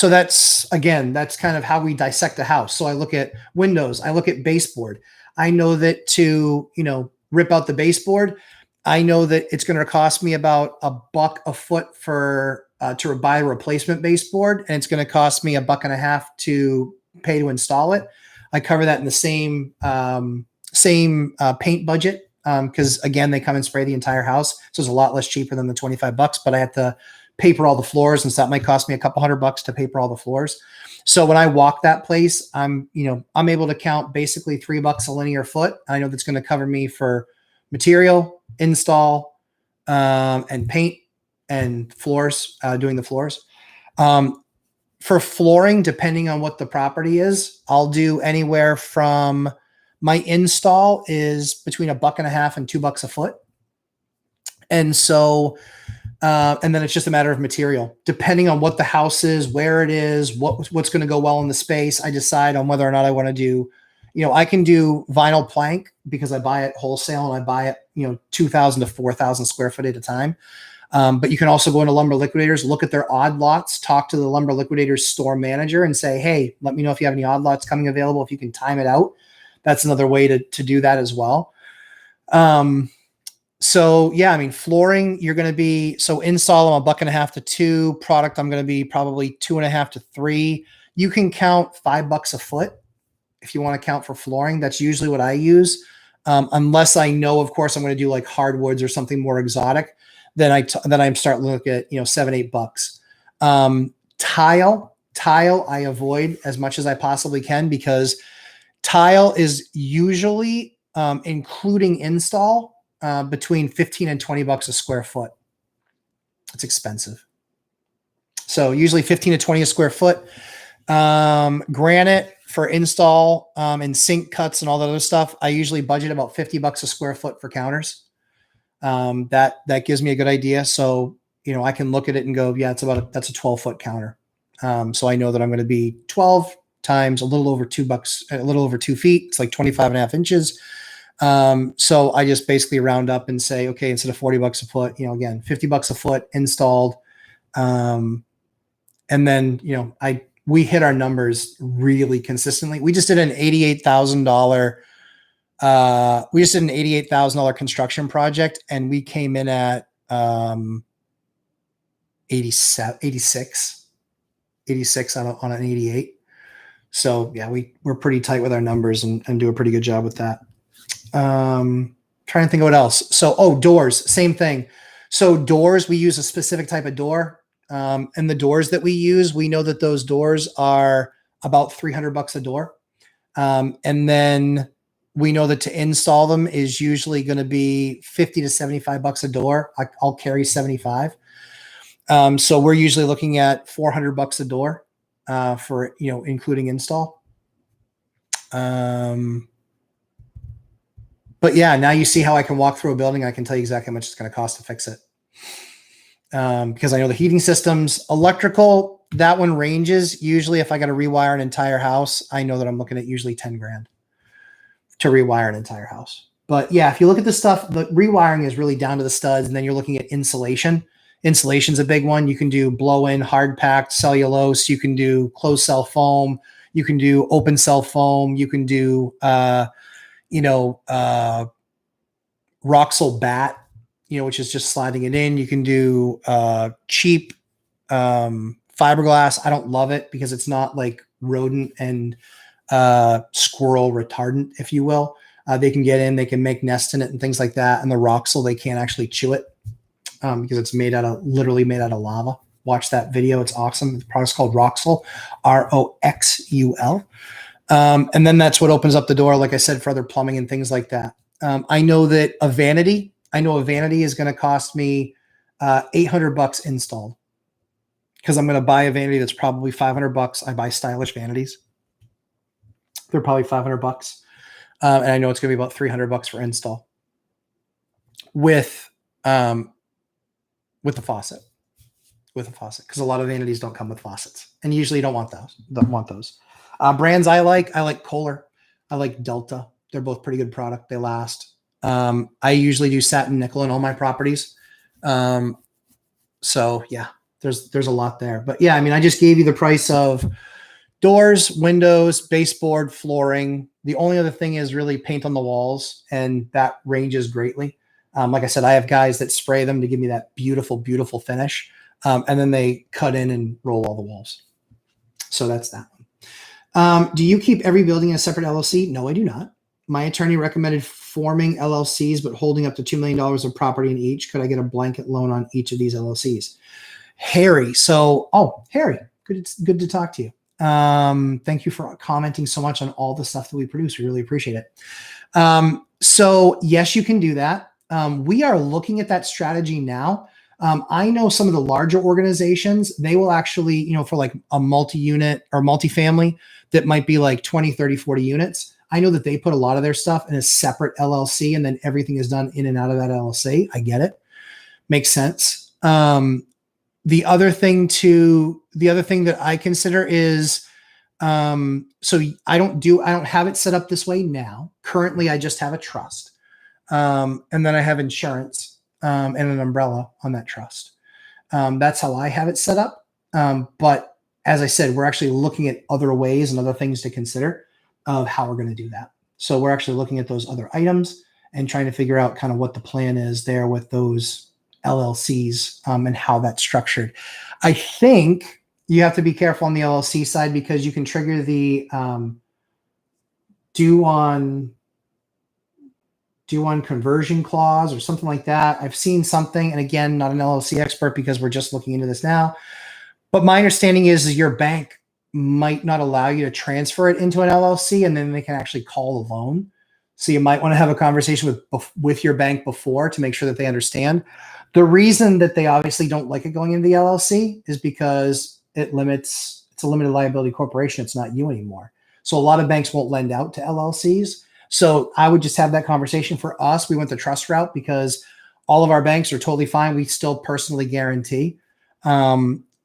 that's kind of how we dissect a house. So I look at windows, I look at baseboard. I know that to, rip out the baseboard, I know that it's going to cost me about $1 a foot for to buy a replacement baseboard, and it's going to cost me $1.50 to pay to install it. I cover that in the same paint budget because again, they come and spray the entire house, so it's a lot less cheaper than the $25. But I have to paper all the floors, and so that might cost me a couple $100 to paper all the floors. So when I walk that place, I'm able to count basically $3 a linear foot. I know that's going to cover me for material, install, and paint and floors, doing the floors. For flooring, depending on what the property is, I'll do anywhere from, my install is between $1.50 and $2 a foot. And so, and then it's just a matter of material. Depending on what the house is, where it is, what's going to go well in the space, I decide on whether or not I want to do, I can do vinyl plank because I buy it wholesale and I buy it, 2,000 to 4,000 square foot at a time. But you can also go into Lumber Liquidators, look at their odd lots, talk to the Lumber Liquidators store manager and say, hey, let me know if you have any odd lots coming available, if you can time it out. that's another way to do that as well. So yeah, I mean, flooring, you're going to be, so install, I'm $1.50 to $2. Product, I'm going to be probably $2.50 to $3. You can count $5 a foot if you want to count for flooring. That's usually what I use. Unless I know, of course, I'm going to do like hardwoods or something more exotic, then I start looking at, $7-8. Tile I avoid as much as I possibly can, because tile is usually, including install, between 15 and $20 a square foot. It's expensive. So usually 15 to 20 a square foot. Granite for install, and sink cuts and all that other stuff, I usually budget about $50 a square foot for counters. That gives me a good idea. So, I can look at it and go, yeah, that's a 12-foot counter. So I know that I'm going to be 12 times a little over $2, a little over 2 feet. It's like 25.5 inches. So I just basically round up and say, okay, instead of $40 a foot, again, $50 a foot installed. And then, we hit our numbers really consistently. We just did an $88,000 construction project, and we came in at 86 on an 88. So yeah, we're pretty tight with our numbers and do a pretty good job with that. Trying to think of what else. So, doors, same thing. So doors, we use a specific type of door. And the doors that we use, we know that those doors are about $300 a door. And then we know that to install them is usually going to be $50 to $75 a door. I'll carry 75. So we're usually looking at $400 a door, for, including install. But yeah, now you see how I can walk through a building. I can tell you exactly how much it's going to cost to fix it. Because I know the heating systems, electrical, that one ranges. Usually if I got to rewire an entire house, I know that I'm looking at usually 10 grand to rewire an entire house. But yeah, if you look at the stuff, the rewiring is really down to the studs, and then you're looking at insulation. Insulation's a big one. You can do blow-in, hard packed cellulose. You can do closed cell foam. You can do open cell foam. You can do, Roxol bat, which is just sliding it in. You can do cheap fiberglass. I don't love it because it's not like rodent and squirrel retardant, if you will. They can get in, they can make nests in it and things like that. And the Roxol, they can't actually chew it because it's literally made out of lava. Watch that video. It's awesome. The product's called Roxul, Roxul. And then that's what opens up the door, like I said, for other plumbing and things like that. I know that a vanity is going to cost me $800 installed, because I'm going to buy a vanity that's probably $500. I buy stylish vanities. They're probably $500. And I know it's going to be about $300 for install with the faucet. Because a lot of vanities don't come with faucets, and usually you don't want those. Brands I like Kohler. I like Delta. They're both pretty good product. They last. I usually do satin nickel in all my properties. So yeah, there's a lot there. But yeah, I mean, I just gave you the price of doors, windows, baseboard, flooring. The only other thing is really paint on the walls, and that ranges greatly. Like I said, I have guys that spray them to give me that beautiful, beautiful finish. And then they cut in and roll all the walls. So that's that one. Do you keep every building in a separate LLC? No, I do not. My attorney recommended forming LLCs, but holding up to $2 million of property in each. Could I get a blanket loan on each of these LLCs? Harry. Harry, good to talk to you. Thank you for commenting so much on all the stuff that we produce. We really appreciate it. So yes, you can do that. We are looking at that strategy now. I know some of the larger organizations, they will actually, for like a multi-unit or multifamily that might be like 20, 30, 40 units. I know that they put a lot of their stuff in a separate LLC, and then everything is done in and out of that LLC. I get it. Makes sense. The other thing that I consider is, so I don't have it set up this way now. Currently, I just have a trust. And then I have insurance, and an umbrella on that trust. That's how I have it set up. But as I said, we're actually looking at other ways and other things to consider of how we're going to do that. So we're actually looking at those other items and trying to figure out kind of what the plan is there with those LLCs and how that's structured. I think you have to be careful on the LLC side because you can trigger the due on conversion clause or something like that. I've seen something, and again, not an LLC expert because we're just looking into this now. But my understanding is your bank might not allow you to transfer it into an LLC, and then they can actually call the loan. So you might want to have a conversation with your bank before to make sure that they understand. The reason that they obviously don't like it going into the LLC is because it's a limited liability corporation. It's not you anymore. So a lot of banks won't lend out to LLCs. So I would just have that conversation. For us, we went the trust route because all of our banks are totally fine. We still personally guarantee,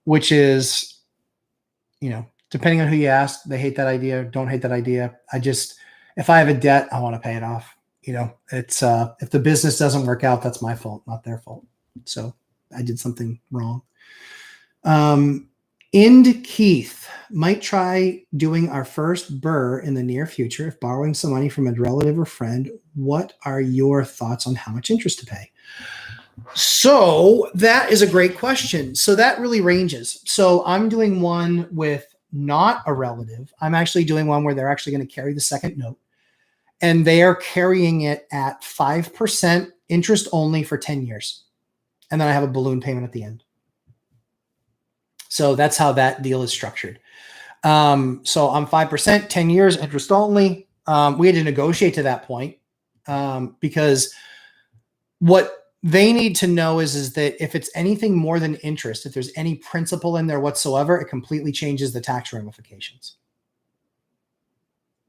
which is, depending on who you ask, they hate that idea, don't hate that idea. If I have a debt, I want to pay it off. It's if the business doesn't work out, that's my fault, not their fault. So I did something wrong. Ind Keith might try doing our first BRRRR in the near future if borrowing some money from a relative or friend. What are your thoughts on how much interest to pay? So that is a great question. So that really ranges. So I'm doing one with not a relative. I'm actually doing one where they're actually going to carry the second note, and they are carrying it at 5% interest only for 10 years. And then I have a balloon payment at the end. So that's how that deal is structured. So I'm 5%, 10 years, interest only. We had to negotiate to that point because what they need to know is that if it's anything more than interest, if there's any principal in there whatsoever, it completely changes the tax ramifications.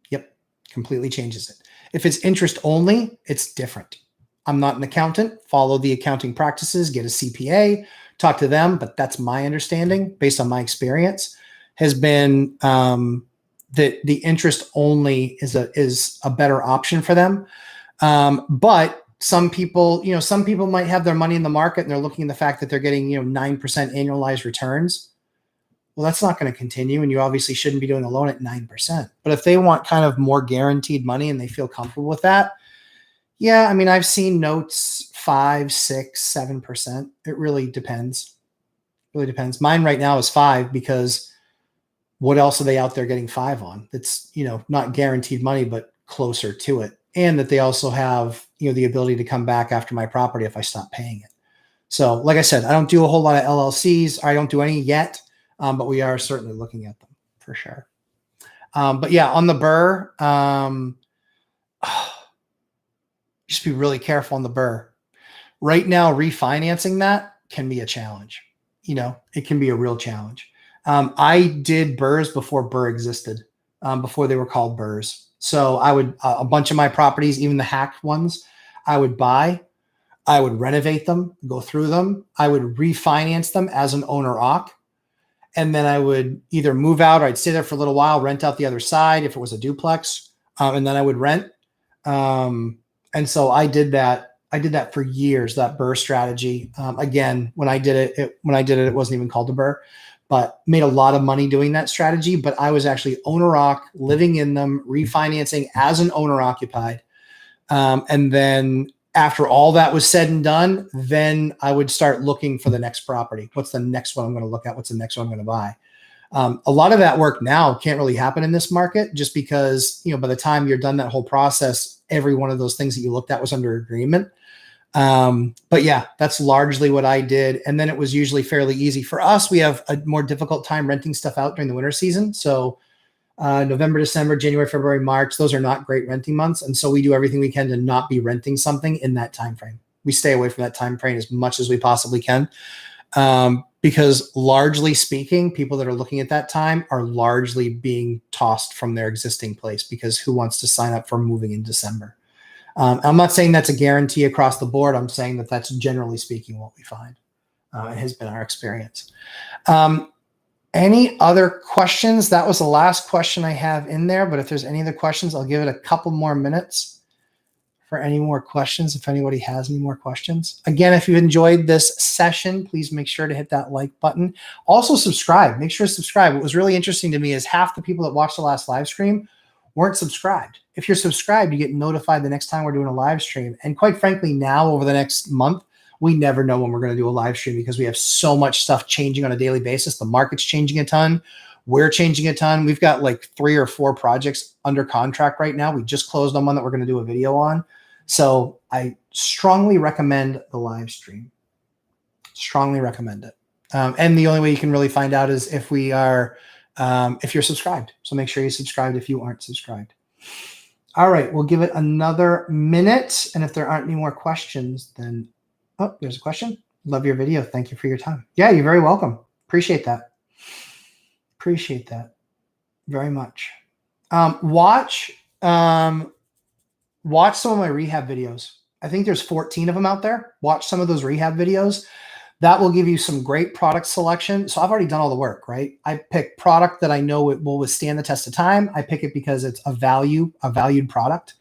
Yep, completely changes it. If it's interest only, it's different. I'm not an accountant. Follow the accounting practices, get a CPA, talk to them. But that's my understanding based on my experience has been that the interest only is a better option for them. But some people might have their money in the market and they're looking at the fact that they're getting, 9% annualized returns. Well, that's not going to continue. And you obviously shouldn't be doing a loan at 9%. But if they want kind of more guaranteed money and they feel comfortable with that, yeah, I mean, I've seen notes 5, 6, 7%. It really depends. Really depends. Mine right now is 5 because what else are they out there getting 5 on? It's, not guaranteed money, but closer to it. And that they also have, the ability to come back after my property if I stop paying it. So like I said, I don't do a whole lot of LLCs. I don't do any yet, but we are certainly looking at them for sure. But yeah, on the BRRRR, just be really careful on the BRRRR. Right now, refinancing that can be a challenge. It can be a real challenge. I did BRRRRs before BRRRR existed, before they were called BRRRRs. So I would, a bunch of my properties, even the hacked ones, I would buy, I would renovate them, go through them. I would refinance them as an owner-occ. And then I would either move out or I'd stay there for a little while, rent out the other side if it was a duplex, and then I would rent. And so I did that. I did that for years, that BRRRR strategy. Again, when I did it, it wasn't even called a BRRRR, but made a lot of money doing that strategy. But I was actually owner-occ, living in them, refinancing as an owner-occupied. And then after all that was said and done, then I would start looking for the next property. What's the next one I'm going to look at? What's the next one I'm going to buy? A lot of that work now can't really happen in this market just because, by the time you're done that whole process, every one of those things that you looked at was under agreement. But yeah, that's largely what I did. And then it was usually fairly easy for us. We have a more difficult time renting stuff out during the winter season. So November, December, January, February, March, those are not great renting months. And so we do everything we can to not be renting something in that time frame. We stay away from that time frame as much as we possibly can. Because largely speaking, people that are looking at that time are largely being tossed from their existing place because who wants to sign up for moving in December? I'm not saying that's a guarantee across the board. I'm saying that that's generally speaking what we find. It has been our experience. Any other questions? That was the last question I have in there, but if there's any other questions, I'll give it a couple more minutes for any more questions, if anybody has any more questions. Again, if you enjoyed this session, please make sure to hit that like button. Also subscribe. Make sure to subscribe. What was really interesting to me is half the people that watched the last live stream weren't subscribed. If you're subscribed, you get notified the next time we're doing a live stream. And quite frankly, now over the next month, we never know when we're going to do a live stream because we have so much stuff changing on a daily basis. The market's changing a ton. We're changing a ton. We've got like 3 or 4 projects under contract right now. We just closed on one that we're going to do a video on. So I strongly recommend the live stream. Strongly recommend it. And the only way you can really find out is if we are, if you're subscribed. So make sure you subscribed if you aren't subscribed. All right, we'll give it another minute. And if there aren't any more questions, then, oh, there's a question. Love your video. Thank you for your time. Yeah, you're very welcome. Appreciate that. Appreciate that very much. Watch some of my rehab videos. I think there's 14 of them out there. Watch some of those rehab videos. That will give you some great product selection. So I've already done all the work, right? I pick product that I know it will withstand the test of time. I pick it because it's a valued product.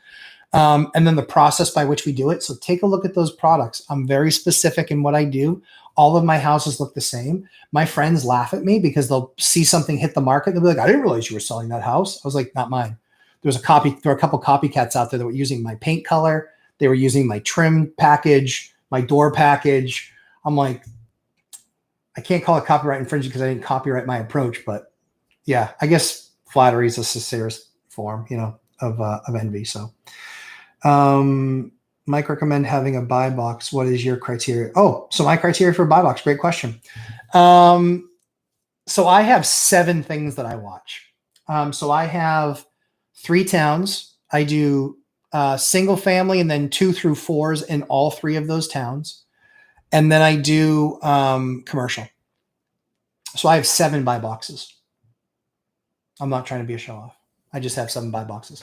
And then the process by which we do it. So take a look at those products. I'm very specific in what I do. All of my houses look the same. My friends laugh at me because they'll see something hit the market. They'll be like, I didn't realize you were selling that house. I was like, not mine. There were a couple copycats out there that were using my paint color. They were using my trim package, my door package. I'm like, I can't call it copyright infringement because I didn't copyright my approach, but yeah, I guess flattery is a sincere form, of envy. So, Mike recommend having a buy box. What is your criteria? Oh, so my criteria for a buy box. Great question. So I have 7 things that I watch. So I have 3 towns. I do single family and then 2 through 4s in all 3 of those towns. And then I do commercial. So I have 7 buy boxes. I'm not trying to be a show off. I just have 7 buy boxes.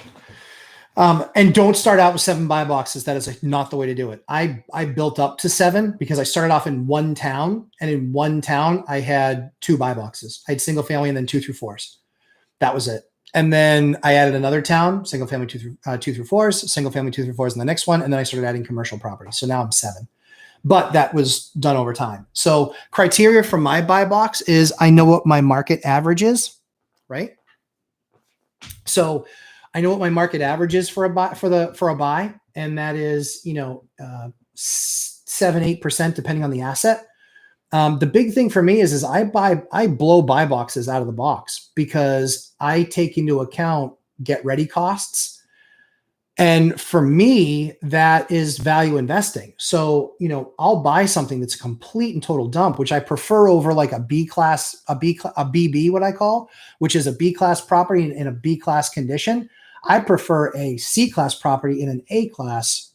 And don't start out with 7 buy boxes. That is not the way to do it. I built up to 7 because I started off in one town. And in one town, I had 2 buy boxes. I had single family and then 2 through 4s. That was it. And then I added another town, single family 2 through 4s, single family 2 through 4s in the next one. And then I started adding commercial property. So now I'm 7. But that was done over time. So criteria for my buy box is I know what my market average is, right? So I know what my market average is for a buy, and that is 7-8% depending on the asset. The big thing for me is I blow buy boxes out of the box because I take into account get ready costs. And for me, that is value investing. So, I'll buy something that's a complete and total dump, which I prefer over like a BB, what I call, which is a B class property in a B class condition. I prefer a C class property in an A class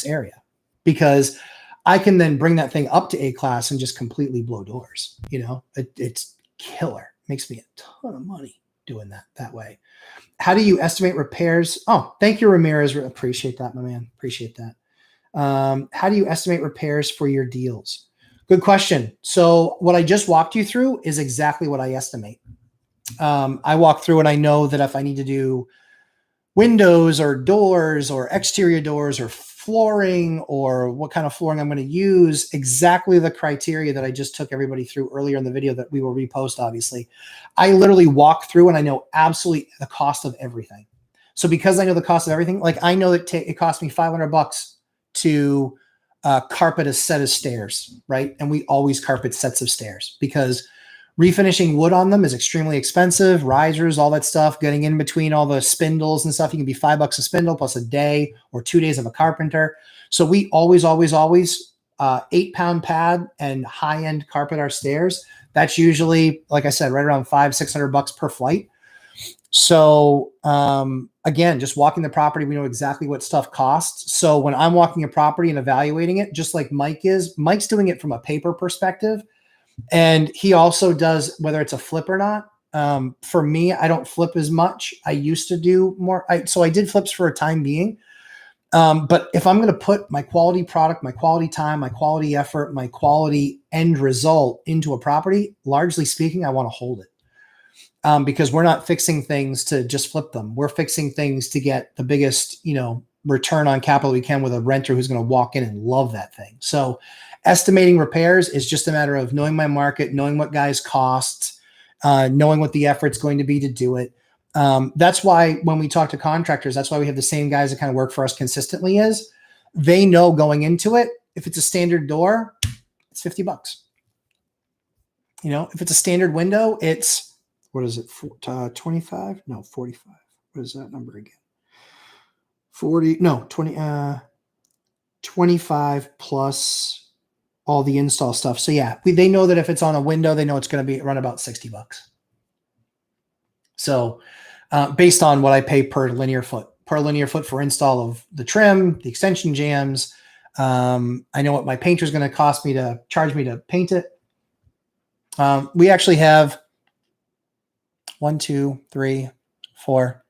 area because I can then bring that thing up to A class and just completely blow doors. It's killer. Makes me a ton of money doing that way. How do you estimate repairs? Oh, thank you, Ramirez. Appreciate that, my man. Appreciate that. How do you estimate repairs for your deals? Good question. So what I just walked you through is exactly what I estimate. I walk through and I know that if I need to do windows or doors or exterior doors or flooring or what kind of flooring I'm going to use, exactly the criteria that I just took everybody through earlier in the video that we will repost, obviously. I literally walk through and I know absolutely the cost of everything. So because I know the cost of everything, like I know that it cost me $500 to carpet a set of stairs, right? And we always carpet sets of stairs because refinishing wood on them is extremely expensive. Risers, all that stuff, getting in between all the spindles and stuff. You can be $5 a spindle plus a day or 2 days of a carpenter. So we always 8-pound pad and high-end carpet our stairs. That's usually, like I said, right around $500-600 per flight. So again, just walking the property, we know exactly what stuff costs. So when I'm walking a property and evaluating it, just like Mike's doing it from a paper perspective. And he also does, whether it's a flip or not. For me, I don't flip as much. I used to do more. So I did flips for a time being. But if I'm going to put my quality product, my quality time, my quality effort, my quality end result into a property, largely speaking, I want to hold it. Because we're not fixing things to just flip them. We're fixing things to get the biggest, return on capital we can with a renter who's going to walk in and love that thing. So estimating repairs is just a matter of knowing my market, knowing what guys cost, knowing what the effort's going to be to do it. That's why when we talk to contractors, that's why we have the same guys that kind of work for us consistently is they know going into it, if it's a standard door, it's $50. If it's a standard window, it's, what is it? 25? No, 45. What is that number again? 40, no, 20, 25 plus all the install stuff. So yeah, they know that if it's on a window, they know it's going to be run about $60. So based on what I pay per linear foot for install of the trim, the extension jams. I know what my painter is going to charge me to paint it. We actually have 1, 2, 3, 4,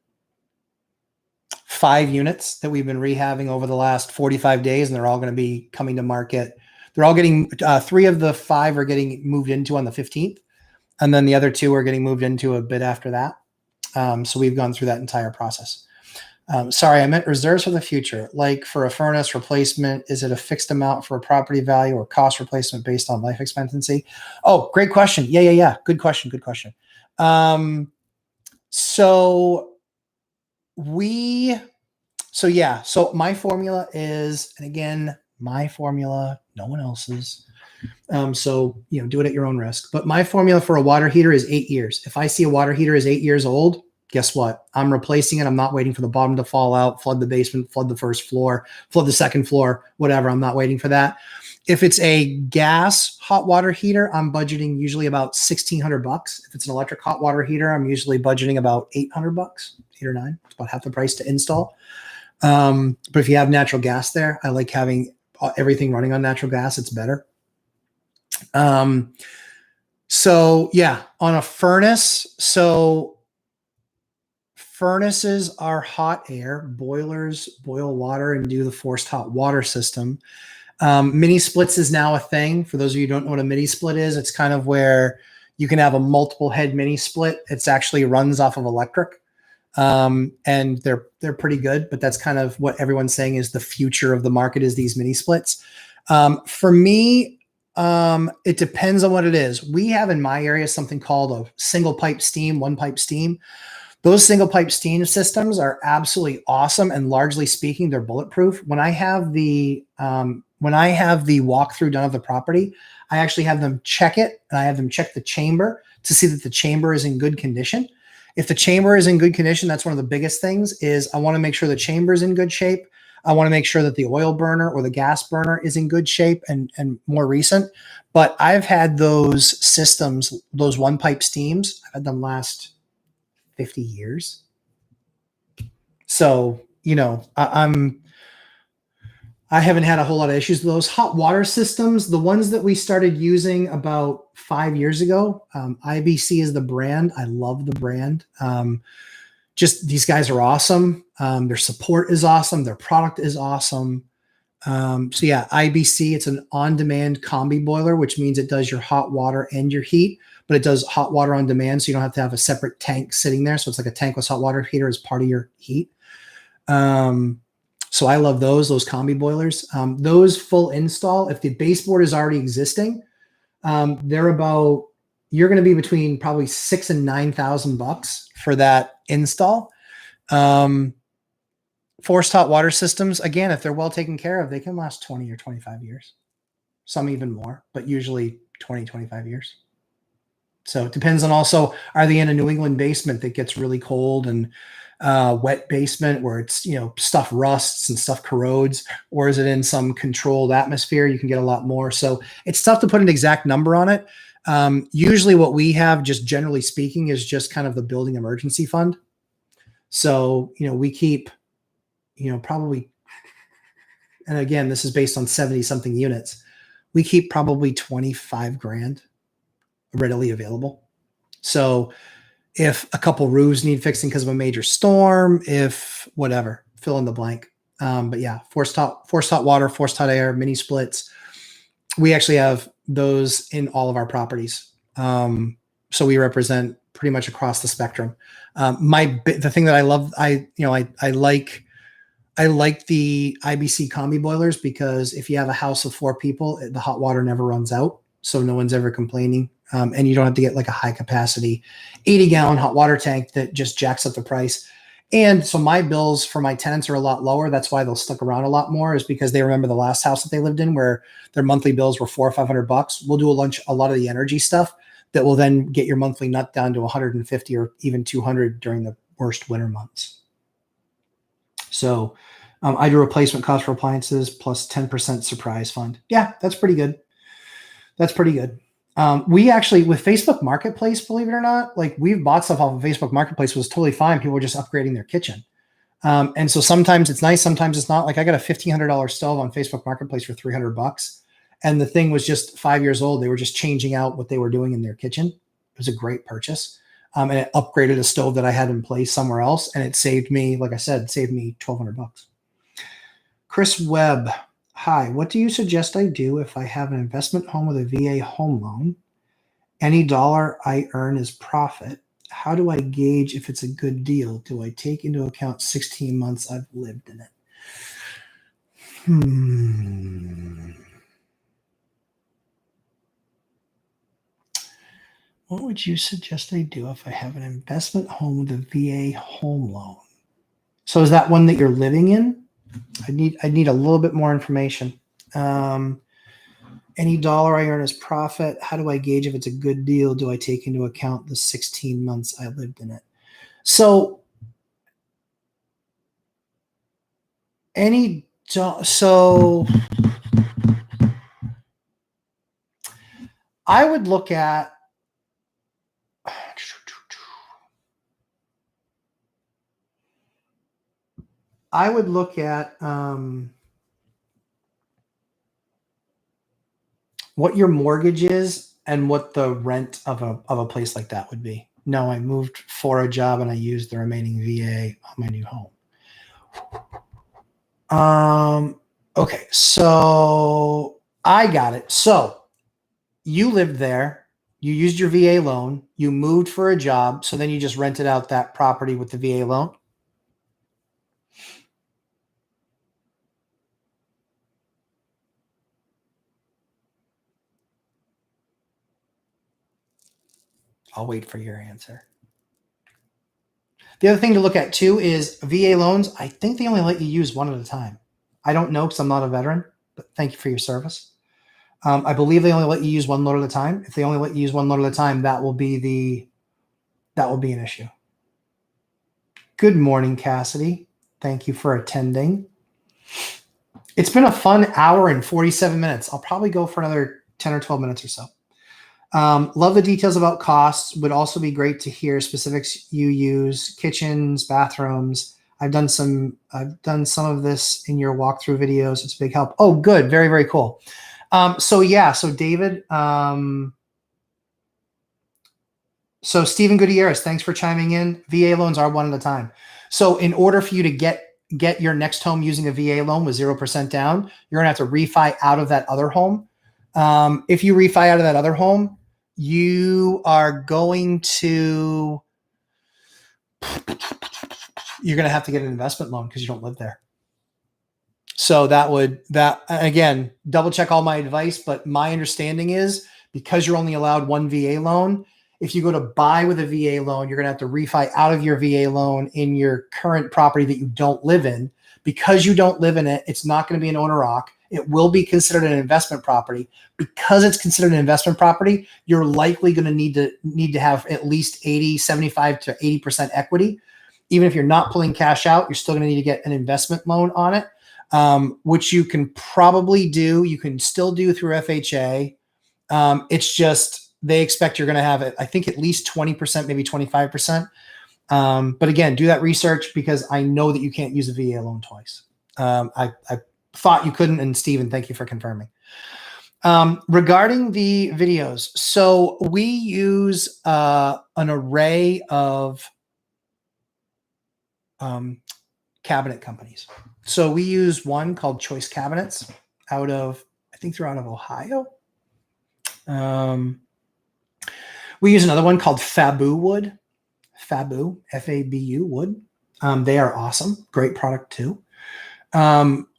5 units that we've been rehabbing over the last 45 days, and they're all going to be coming to market. They're all getting 3 of the 5 are getting moved into on the 15th, and then the other 2 are getting moved into a bit after that. So we've gone through that entire process. Sorry, I meant reserves for the future. Like for a furnace replacement, is it a fixed amount for a property value or cost replacement based on life expectancy? Oh, great question. Yeah. Good question. So my formula is, and again, my formula, no one else's. So do it at your own risk. But my formula for a water heater is 8 years. If I see a water heater is 8 years old, guess what? I'm replacing it. I'm not waiting for the bottom to fall out, flood the basement, flood the first floor, flood the second floor, whatever. I'm not waiting for that. If it's a gas hot water heater, I'm budgeting usually about $1,600. If it's an electric hot water heater, I'm usually budgeting about $800, 8 or 9. It's about half the price to install. But if you have natural gas there, I like having everything running on natural gas. It's better. So yeah, on a furnace. So furnaces are hot air. Boilers boil water and do the forced hot water system. Mini splits is now a thing. For those of you who don't know what a mini split is, it's kind of where you can have a multiple head mini split. It's actually runs off of electric. And they're pretty good, but that's kind of what everyone's saying is the future of the market is these mini splits. For me, it depends on what it is. We have in my area something called a single pipe steam, one pipe steam. Those single pipe steam systems are absolutely awesome. And largely speaking, they're bulletproof. When I have the walkthrough done of the property, I actually have them check it, and I have them check the chamber to see that the chamber is in good condition. If the chamber is in good condition, that's one of the biggest things is I want to make sure the chamber is in good shape. I want to make sure that the oil burner or the gas burner is in good shape and more recent. But I've had those systems, those one pipe steams, I've had them last 50 years. So, I haven't had a whole lot of issues with those hot water systems. The ones that we started using about 5 years ago, IBC is the brand. I love the brand. Just these guys are awesome. Their support is awesome. Their product is awesome. So yeah, IBC, it's an on-demand combi boiler, which means it does your hot water and your heat, but it does hot water on demand. So you don't have to have a separate tank sitting there. So it's like a tankless hot water heater as part of your heat. So I love those combi boilers. Those full install, if the baseboard is already existing, you're going to be between probably $6,000 and $9,000 for that install. Forced hot water systems, again, if they're well taken care of, they can last 20 or 25 years. Some even more, but usually 20, 25 years. So it depends on also, are they in a New England basement that gets really cold and wet basement where it's, stuff rusts and stuff corrodes, or is it in some controlled atmosphere? You can get a lot more. So it's tough to put an exact number on it. Usually what we have, just generally speaking, is just kind of the building emergency fund. So, we keep, probably, and again, this is based on 70 something units. We keep probably 25 grand readily available. So if a couple roofs need fixing because of a major storm, if whatever, fill in the blank. But yeah, forced hot water, forced hot air, mini splits. We actually have those in all of our properties. So we represent pretty much across the spectrum. The thing that I love, I like the IBC combi boilers because if you have a house of 4 people, the hot water never runs out. So no one's ever complaining. and you don't have to get like a high capacity 80-gallon hot water tank that just jacks up the price. And so my bills for my tenants are a lot lower. That's why they'll stick around a lot more, is because they remember the last house that they lived in where their monthly bills were $400 or $500. We'll do a lot of the energy stuff that will then get your monthly nut down to 150 or even 200 during the worst winter months. So I do replacement cost for appliances plus 10% surprise fund. Yeah, that's pretty good. That's pretty good. We actually, with Facebook Marketplace, believe it or not, like we've bought stuff off of Facebook Marketplace, was totally fine. People were just upgrading their kitchen. And so sometimes it's nice, sometimes it's not. Like I got a $1,500 stove on Facebook Marketplace for $300. And the thing was just 5 years old. They were just changing out what they were doing in their kitchen. It was a great purchase. And it upgraded a stove that I had in place somewhere else. And it saved me, like I said, saved me $1,200. Chris Webb. Hi, what do you suggest I do if I have an investment home with a VA home loan? Any dollar I earn is profit. How do I gauge if it's a good deal? Do I take into account 16 months I've lived in it? What would you suggest I do if I have an investment home with a VA home loan? So is that one that you're living in? I need a little bit more information. Any dollar I earn is profit. How do I gauge if it's a good deal? Do I take into account the 16 months I lived in it? So I would look at what your mortgage is and what the rent of a place like that would be. No, I moved for a job and I used the remaining VA on my new home. Okay, so I got it. So you lived there, you used your VA loan, you moved for a job, so then you just rented out that property with the VA loan? I'll wait for your answer. The other thing to look at too is VA loans. I think they only let you use one at a time. I don't know because I'm not a veteran, but thank you for your service. I believe they only let you use one loan at a time. If they only let you use one loan at a time, that will be an issue. Good morning, Cassidy. Thank you for attending. It's been a fun hour and 47 minutes. I'll probably go for another 10 or 12 minutes or so. Love the details about costs. Would also be great to hear specifics you use, kitchens, bathrooms. I've done some of this in your walkthrough videos. It's a big help. Oh, good. Very, very cool. So David, so Stephen Gutierrez, thanks for chiming in. VA loans are one at a time. So in order for you to get your next home using a VA loan with 0% down, you're gonna have to refi out of that other home. If you refi out of that other home, you're going to have to get an investment loan because you don't live there. So that again, double check all my advice, but my understanding is because you're only allowed one VA loan, if you go to buy with a VA loan, you're going to have to refi out of your VA loan in your current property that you don't live in. Because you don't live in it, it's not going to be an owner occ. It will be considered an investment property. Because it's considered an investment property, you're likely going to need to have at least 75 to 80% equity. Even if you're not pulling cash out, you're still going to need to get an investment loan on it, which you can probably do. You can still do through FHA. It's just they expect you're going to have, I think, at least 20%, maybe 25%. But again, do that research because I know that you can't use a VA loan twice. I thought you couldn't, and Stephen, thank you for confirming. Regarding the videos, so we use an array of cabinet companies. So we use one called Choice Cabinets I think they're out of Ohio. We use another one called Fabu Wood. Fabu, F-A-B-U Wood. They are awesome. Great product too.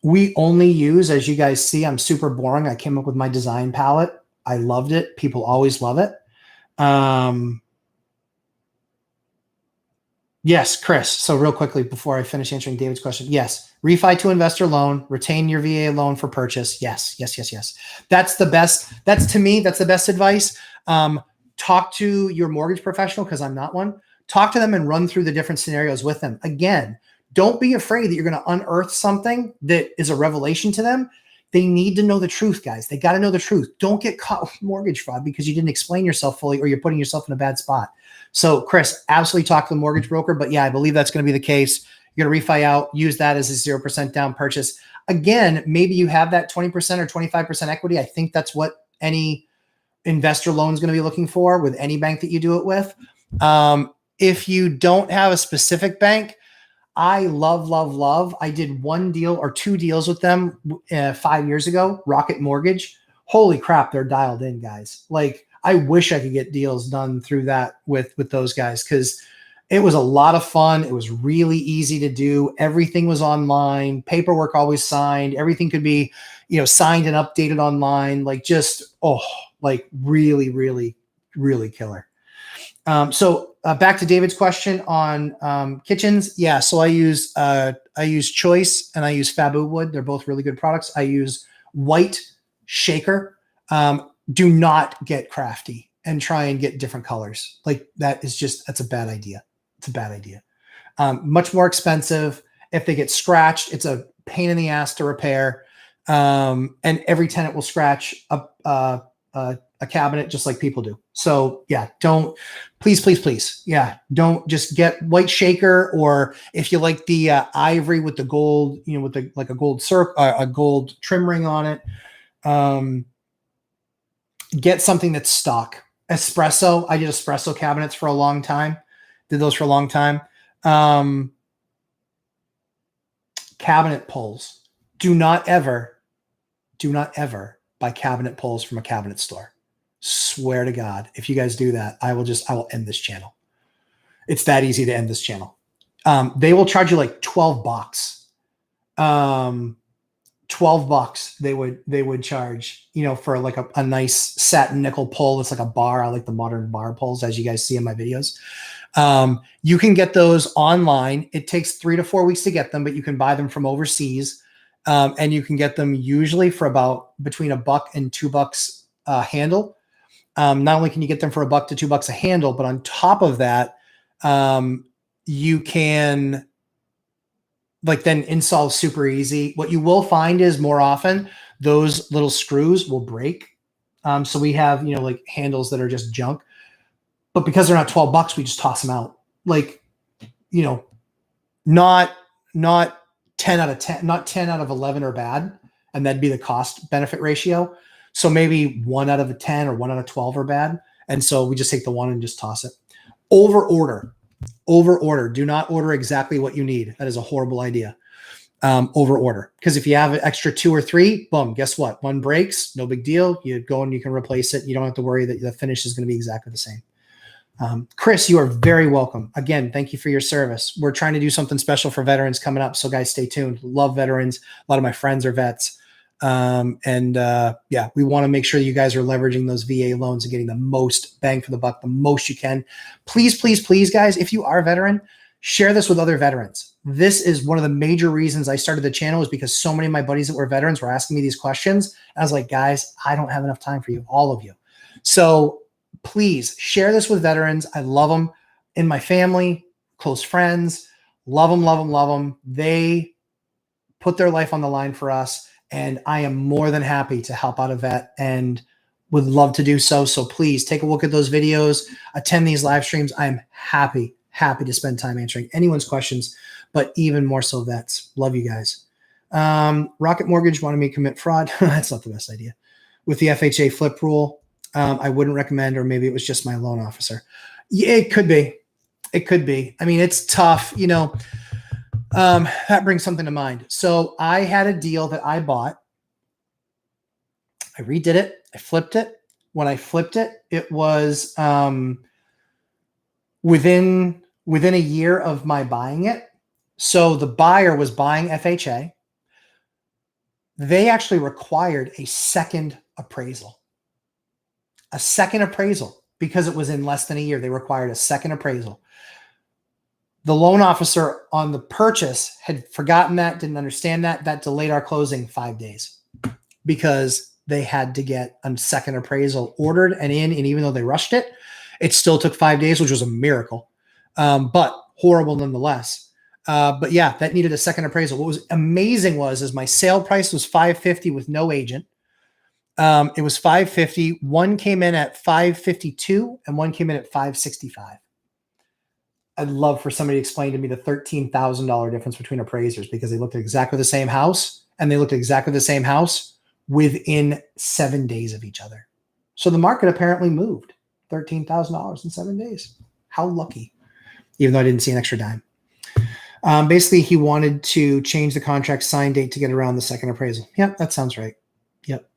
We only use, as you guys see, I'm super boring. I came up with my design palette. I loved it. People always love it. Yes, Chris. So real quickly before I finish answering David's question, yes, refi to investor loan, retain your VA loan for purchase. Yes, yes, yes, yes. That's the best. That's to me, that's the best advice. Talk to your mortgage professional because I'm not one. Talk to them and run through the different scenarios with them. Again, don't be afraid that you're going to unearth something that is a revelation to them. They need to know the truth, guys. They got to know the truth. Don't get caught with mortgage fraud because you didn't explain yourself fully or you're putting yourself in a bad spot. So, Chris, absolutely talk to the mortgage broker. But yeah, I believe that's going to be the case. You're going to refi out, use that as a 0% down purchase. Again, maybe you have that 20% or 25% equity. I think that's what any investor loan is going to be looking for with any bank that you do it with. If you don't have a specific bank, I love. I did one deal or two deals with them 5 years ago, Rocket Mortgage. Holy crap, they're dialed in, guys. Like, I wish I could get deals done through that with those guys because it was a lot of fun. It was really easy to do. Everything was online, paperwork always signed. Everything could be, signed and updated online. Like like really, really, really killer. So back to David's question on kitchens. Yeah, so I use Choice and I use Fabu Wood. They're both really good products. I use White Shaker. Do not get crafty and try and get different colors. Like that's a bad idea. It's a bad idea. Much more expensive. If they get scratched, it's a pain in the ass to repair. And every tenant will scratch a cabinet just like people do. So yeah, please. Yeah. Don't just get White Shaker, or if you like the ivory with the gold, with like a gold a gold trim ring on it. Get something that's stock. Espresso. I did espresso cabinets for a long time. Did those for a long time. Cabinet pulls. Do not ever buy cabinet pulls from a cabinet store. Swear to God, if you guys do that, I will end this channel. It's that easy to end this channel. They will charge you like $12. $12 they would charge, for like a nice satin nickel pull. It's like a bar. I like the modern bar pulls, as you guys see in my videos. You can get those online. It takes 3 to 4 weeks to get them, but you can buy them from overseas. And you can get them usually for about between $1 and $2 handle. Not only can you get them for $1 to $2 a handle, but on top of that, you can then install super easy. What you will find is more often those little screws will break. So we have, like handles that are just junk, but because they're not $12, we just toss them out. Not 10 out of 10, not 10 out of 11 are bad. And that'd be the cost benefit ratio. So maybe 1 out of 10 or 1 out of 12 are bad. And so we just take the one and just toss it. Over order. Do not order exactly what you need. That is a horrible idea. Over order. Because if you have an extra 2 or 3, boom, guess what? One breaks, no big deal. You go and you can replace it. You don't have to worry that the finish is going to be exactly the same. Chris, you are very welcome. Again, thank you for your service. We're trying to do something special for veterans coming up. So guys, stay tuned. Love veterans. A lot of my friends are vets. Yeah, we want to make sure you guys are leveraging those VA loans and getting the most bang for the buck, the most you can. Please, guys, if you are a veteran, share this with other veterans. This is one of the major reasons I started the channel, is because so many of my buddies that were veterans were asking me these questions. I was like, guys, I don't have enough time for you, all of you. So please share this with veterans. I love them in my family, close friends, love them. They put their life on the line for us. And I am more than happy to help out a vet and would love to do so. So please take a look at those videos, attend these live streams. I am happy to spend time answering anyone's questions, but even more so vets. Love you guys. Rocket Mortgage wanted me to commit fraud. That's not the best idea. With the FHA flip rule, I wouldn't recommend, or maybe it was just my loan officer. Yeah, it could be. I mean, it's tough, that brings something to mind. So I had a deal that I bought. I redid it. I flipped it. When I flipped it, it was within a year of my buying it. So the buyer was buying FHA. They actually required a second appraisal. because it was in less than a year, they required a second appraisal. The loan officer on the purchase had forgotten that, didn't understand that. That delayed our closing 5 days because they had to get a second appraisal ordered and in. And even though they rushed it, it still took 5 days, which was a miracle, but horrible nonetheless. But yeah, that needed a second appraisal. What was amazing is my sale price was $550 with no agent. It was $550. One came in at $552 and one came in at $565. I'd love for somebody to explain to me the $13,000 difference between appraisers, because they looked at exactly the same house and they looked at exactly the same house within 7 days of each other. So the market apparently moved $13,000 in 7 days. How lucky, even though I didn't see an extra dime. Basically, he wanted to change the contract sign date to get around the second appraisal. Yep, that sounds right. Yep.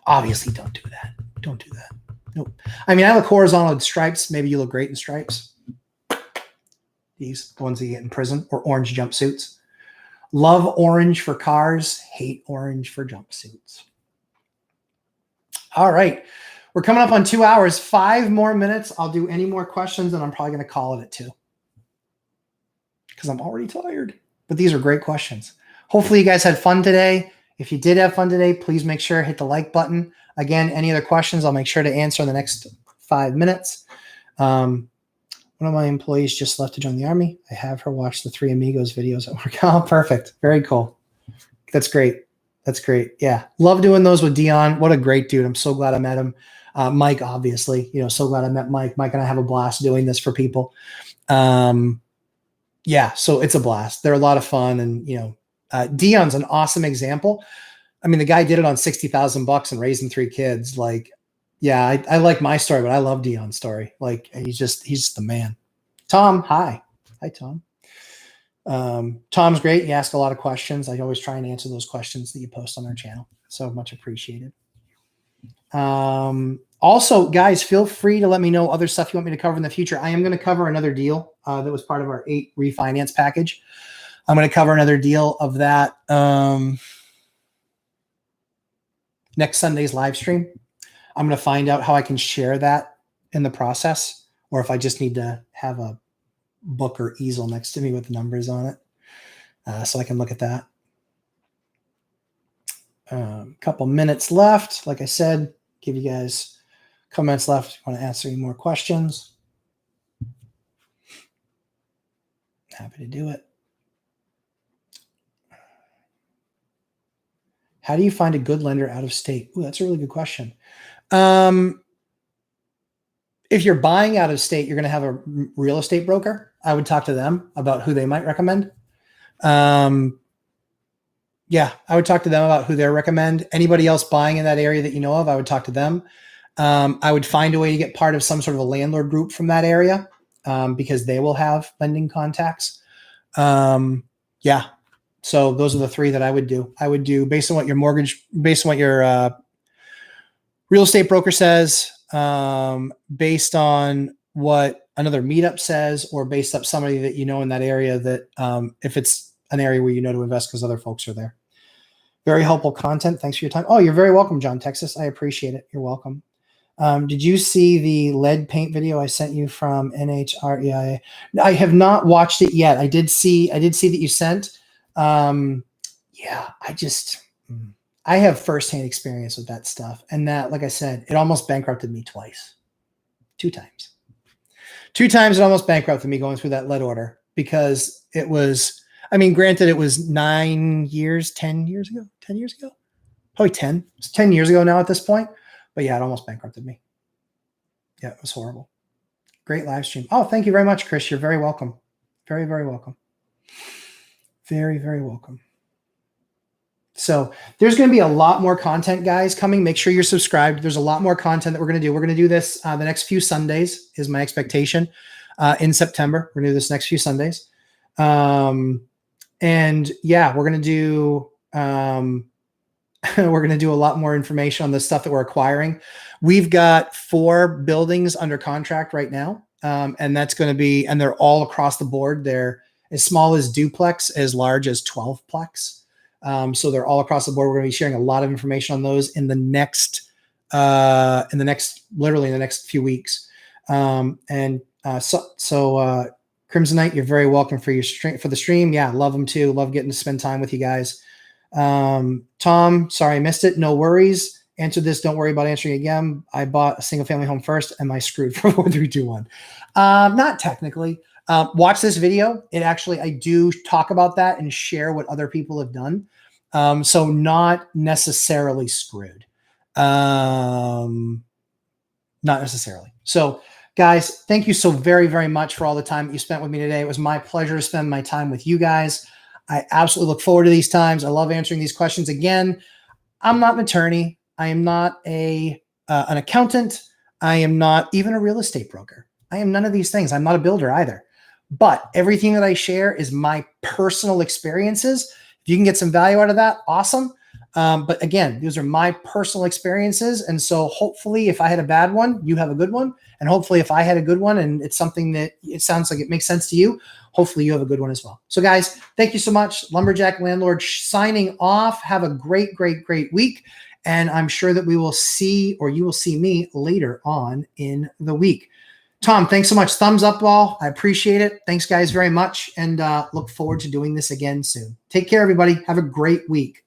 Obviously, don't do that. Don't do that. Nope. I mean, I look horizontal in stripes. Maybe you look great in stripes. These, the ones that you get in prison, or orange jumpsuits. Love orange for cars, hate orange for jumpsuits. All right. We're coming up on 2 hours, 5 more minutes. I'll do any more questions, and I'm probably going to call it at 2 because I'm already tired. But these are great questions. Hopefully you guys had fun today. If you did have fun today, please make sure to hit the like button. Again, any other questions, I'll make sure to answer in the next 5 minutes. One of my employees just left to join the Army. I have her watch the Three Amigos videos at work. Oh, perfect. Very cool. That's great. That's great. Yeah. Love doing those with Dion. What a great dude. I'm so glad I met him. Mike, obviously, so glad I met Mike. Mike and I have a blast doing this for people. Yeah. So it's a blast. They're a lot of fun. And, Dion's an awesome example. I mean, the guy did it on $60,000 and raising 3 kids. Like, yeah, I like my story, but I love Dion's story. Like, he's just the man. Tom, hi. Hi, Tom. Tom's great. You ask a lot of questions. I always try and answer those questions that you post on our channel. So much appreciated. Also, guys, feel free to let me know other stuff you want me to cover in the future. I am going to cover another deal that was part of our 8 refinance package. I'm going to cover another deal of that next Sunday's live stream. I'm going to find out how I can share that in the process, or if I just need to have a book or easel next to me with numbers on it so I can look at that. Couple minutes left. Like I said, give you guys a couple minutes left. If you want to answer any more questions, happy to do it. How do you find a good lender out of state? Ooh, that's a really good question. If you're buying out of state, you're going to have a real estate broker. I would talk to them about who they might recommend. Yeah, I would talk to them about who they recommend. Anybody else buying in that area that you know of, I would talk to them. I would find a way to get part of some sort of a landlord group from that area because they will have lending contacts. Yeah. So those are the 3 that I would do. I would do based on what your real estate broker says, based on what another meetup says, or based up somebody that you know in that area that if it's an area where you know to invest because other folks are there. Very helpful content. Thanks for your time. Oh, you're very welcome, John, Texas. I appreciate it. You're welcome. Did you see the lead paint video I sent you from NHREIA? I have not watched it yet. I did see that you sent. Yeah, I have firsthand experience with that stuff. And that, like I said, it almost bankrupted me twice. 2 times. 2 times it almost bankrupted me going through that lead order because it was, I mean, granted, it was 10 years ago, probably 10. It's 10 years ago now at this point. But yeah, it almost bankrupted me. Yeah, it was horrible. Great live stream. Oh, thank you very much, Chris. You're very welcome. Very, very welcome. Very, very welcome. So there's going to be a lot more content, guys, coming. Make sure you're subscribed. There's a lot more content that we're going to do. We're going to do this the next few Sundays is my expectation in September. We're going to do this next few Sundays. And yeah, we're going to do we're going to do a lot more information on the stuff that we're acquiring. We've got 4 buildings under contract right now. And that's going to be, and they're all across the board. They're as small as duplex, as large as 12-plex. So they're all across the board. We're going to be sharing a lot of information on those in the next in the next, literally in the next few weeks. Crimson Knight, you're very welcome for your stream, for the stream. Yeah, love them too. Love getting to spend time with you guys. Tom, sorry I missed it. No worries. Answer this. Don't worry about answering again. I bought a single family home first. Am I screwed for 4, 3, 2, 1? Not technically. Watch this video. It actually, I do talk about that and share what other people have done. So not necessarily screwed. Not necessarily. So guys, thank you so very, very much for all the time that you spent with me today. It was my pleasure to spend my time with you guys. I absolutely look forward to these times. I love answering these questions. Again, I'm not an attorney. I am not an accountant. I am not even a real estate broker. I am none of these things. I'm not a builder either. But everything that I share is my personal experiences. If you can get some value out of that, awesome. But again, these are my personal experiences. And so hopefully if I had a bad one, you have a good one. And hopefully if I had a good one and it's something that it sounds like it makes sense to you, hopefully you have a good one as well. So guys, thank you so much. Lumberjack Landlord signing off. Have a great, great, great week. And I'm sure that we will see, or you will see me later on in the week. Tom, thanks so much. Thumbs up all. I appreciate it. Thanks guys very much. And look forward to doing this again soon. Take care, everybody. Have a great week.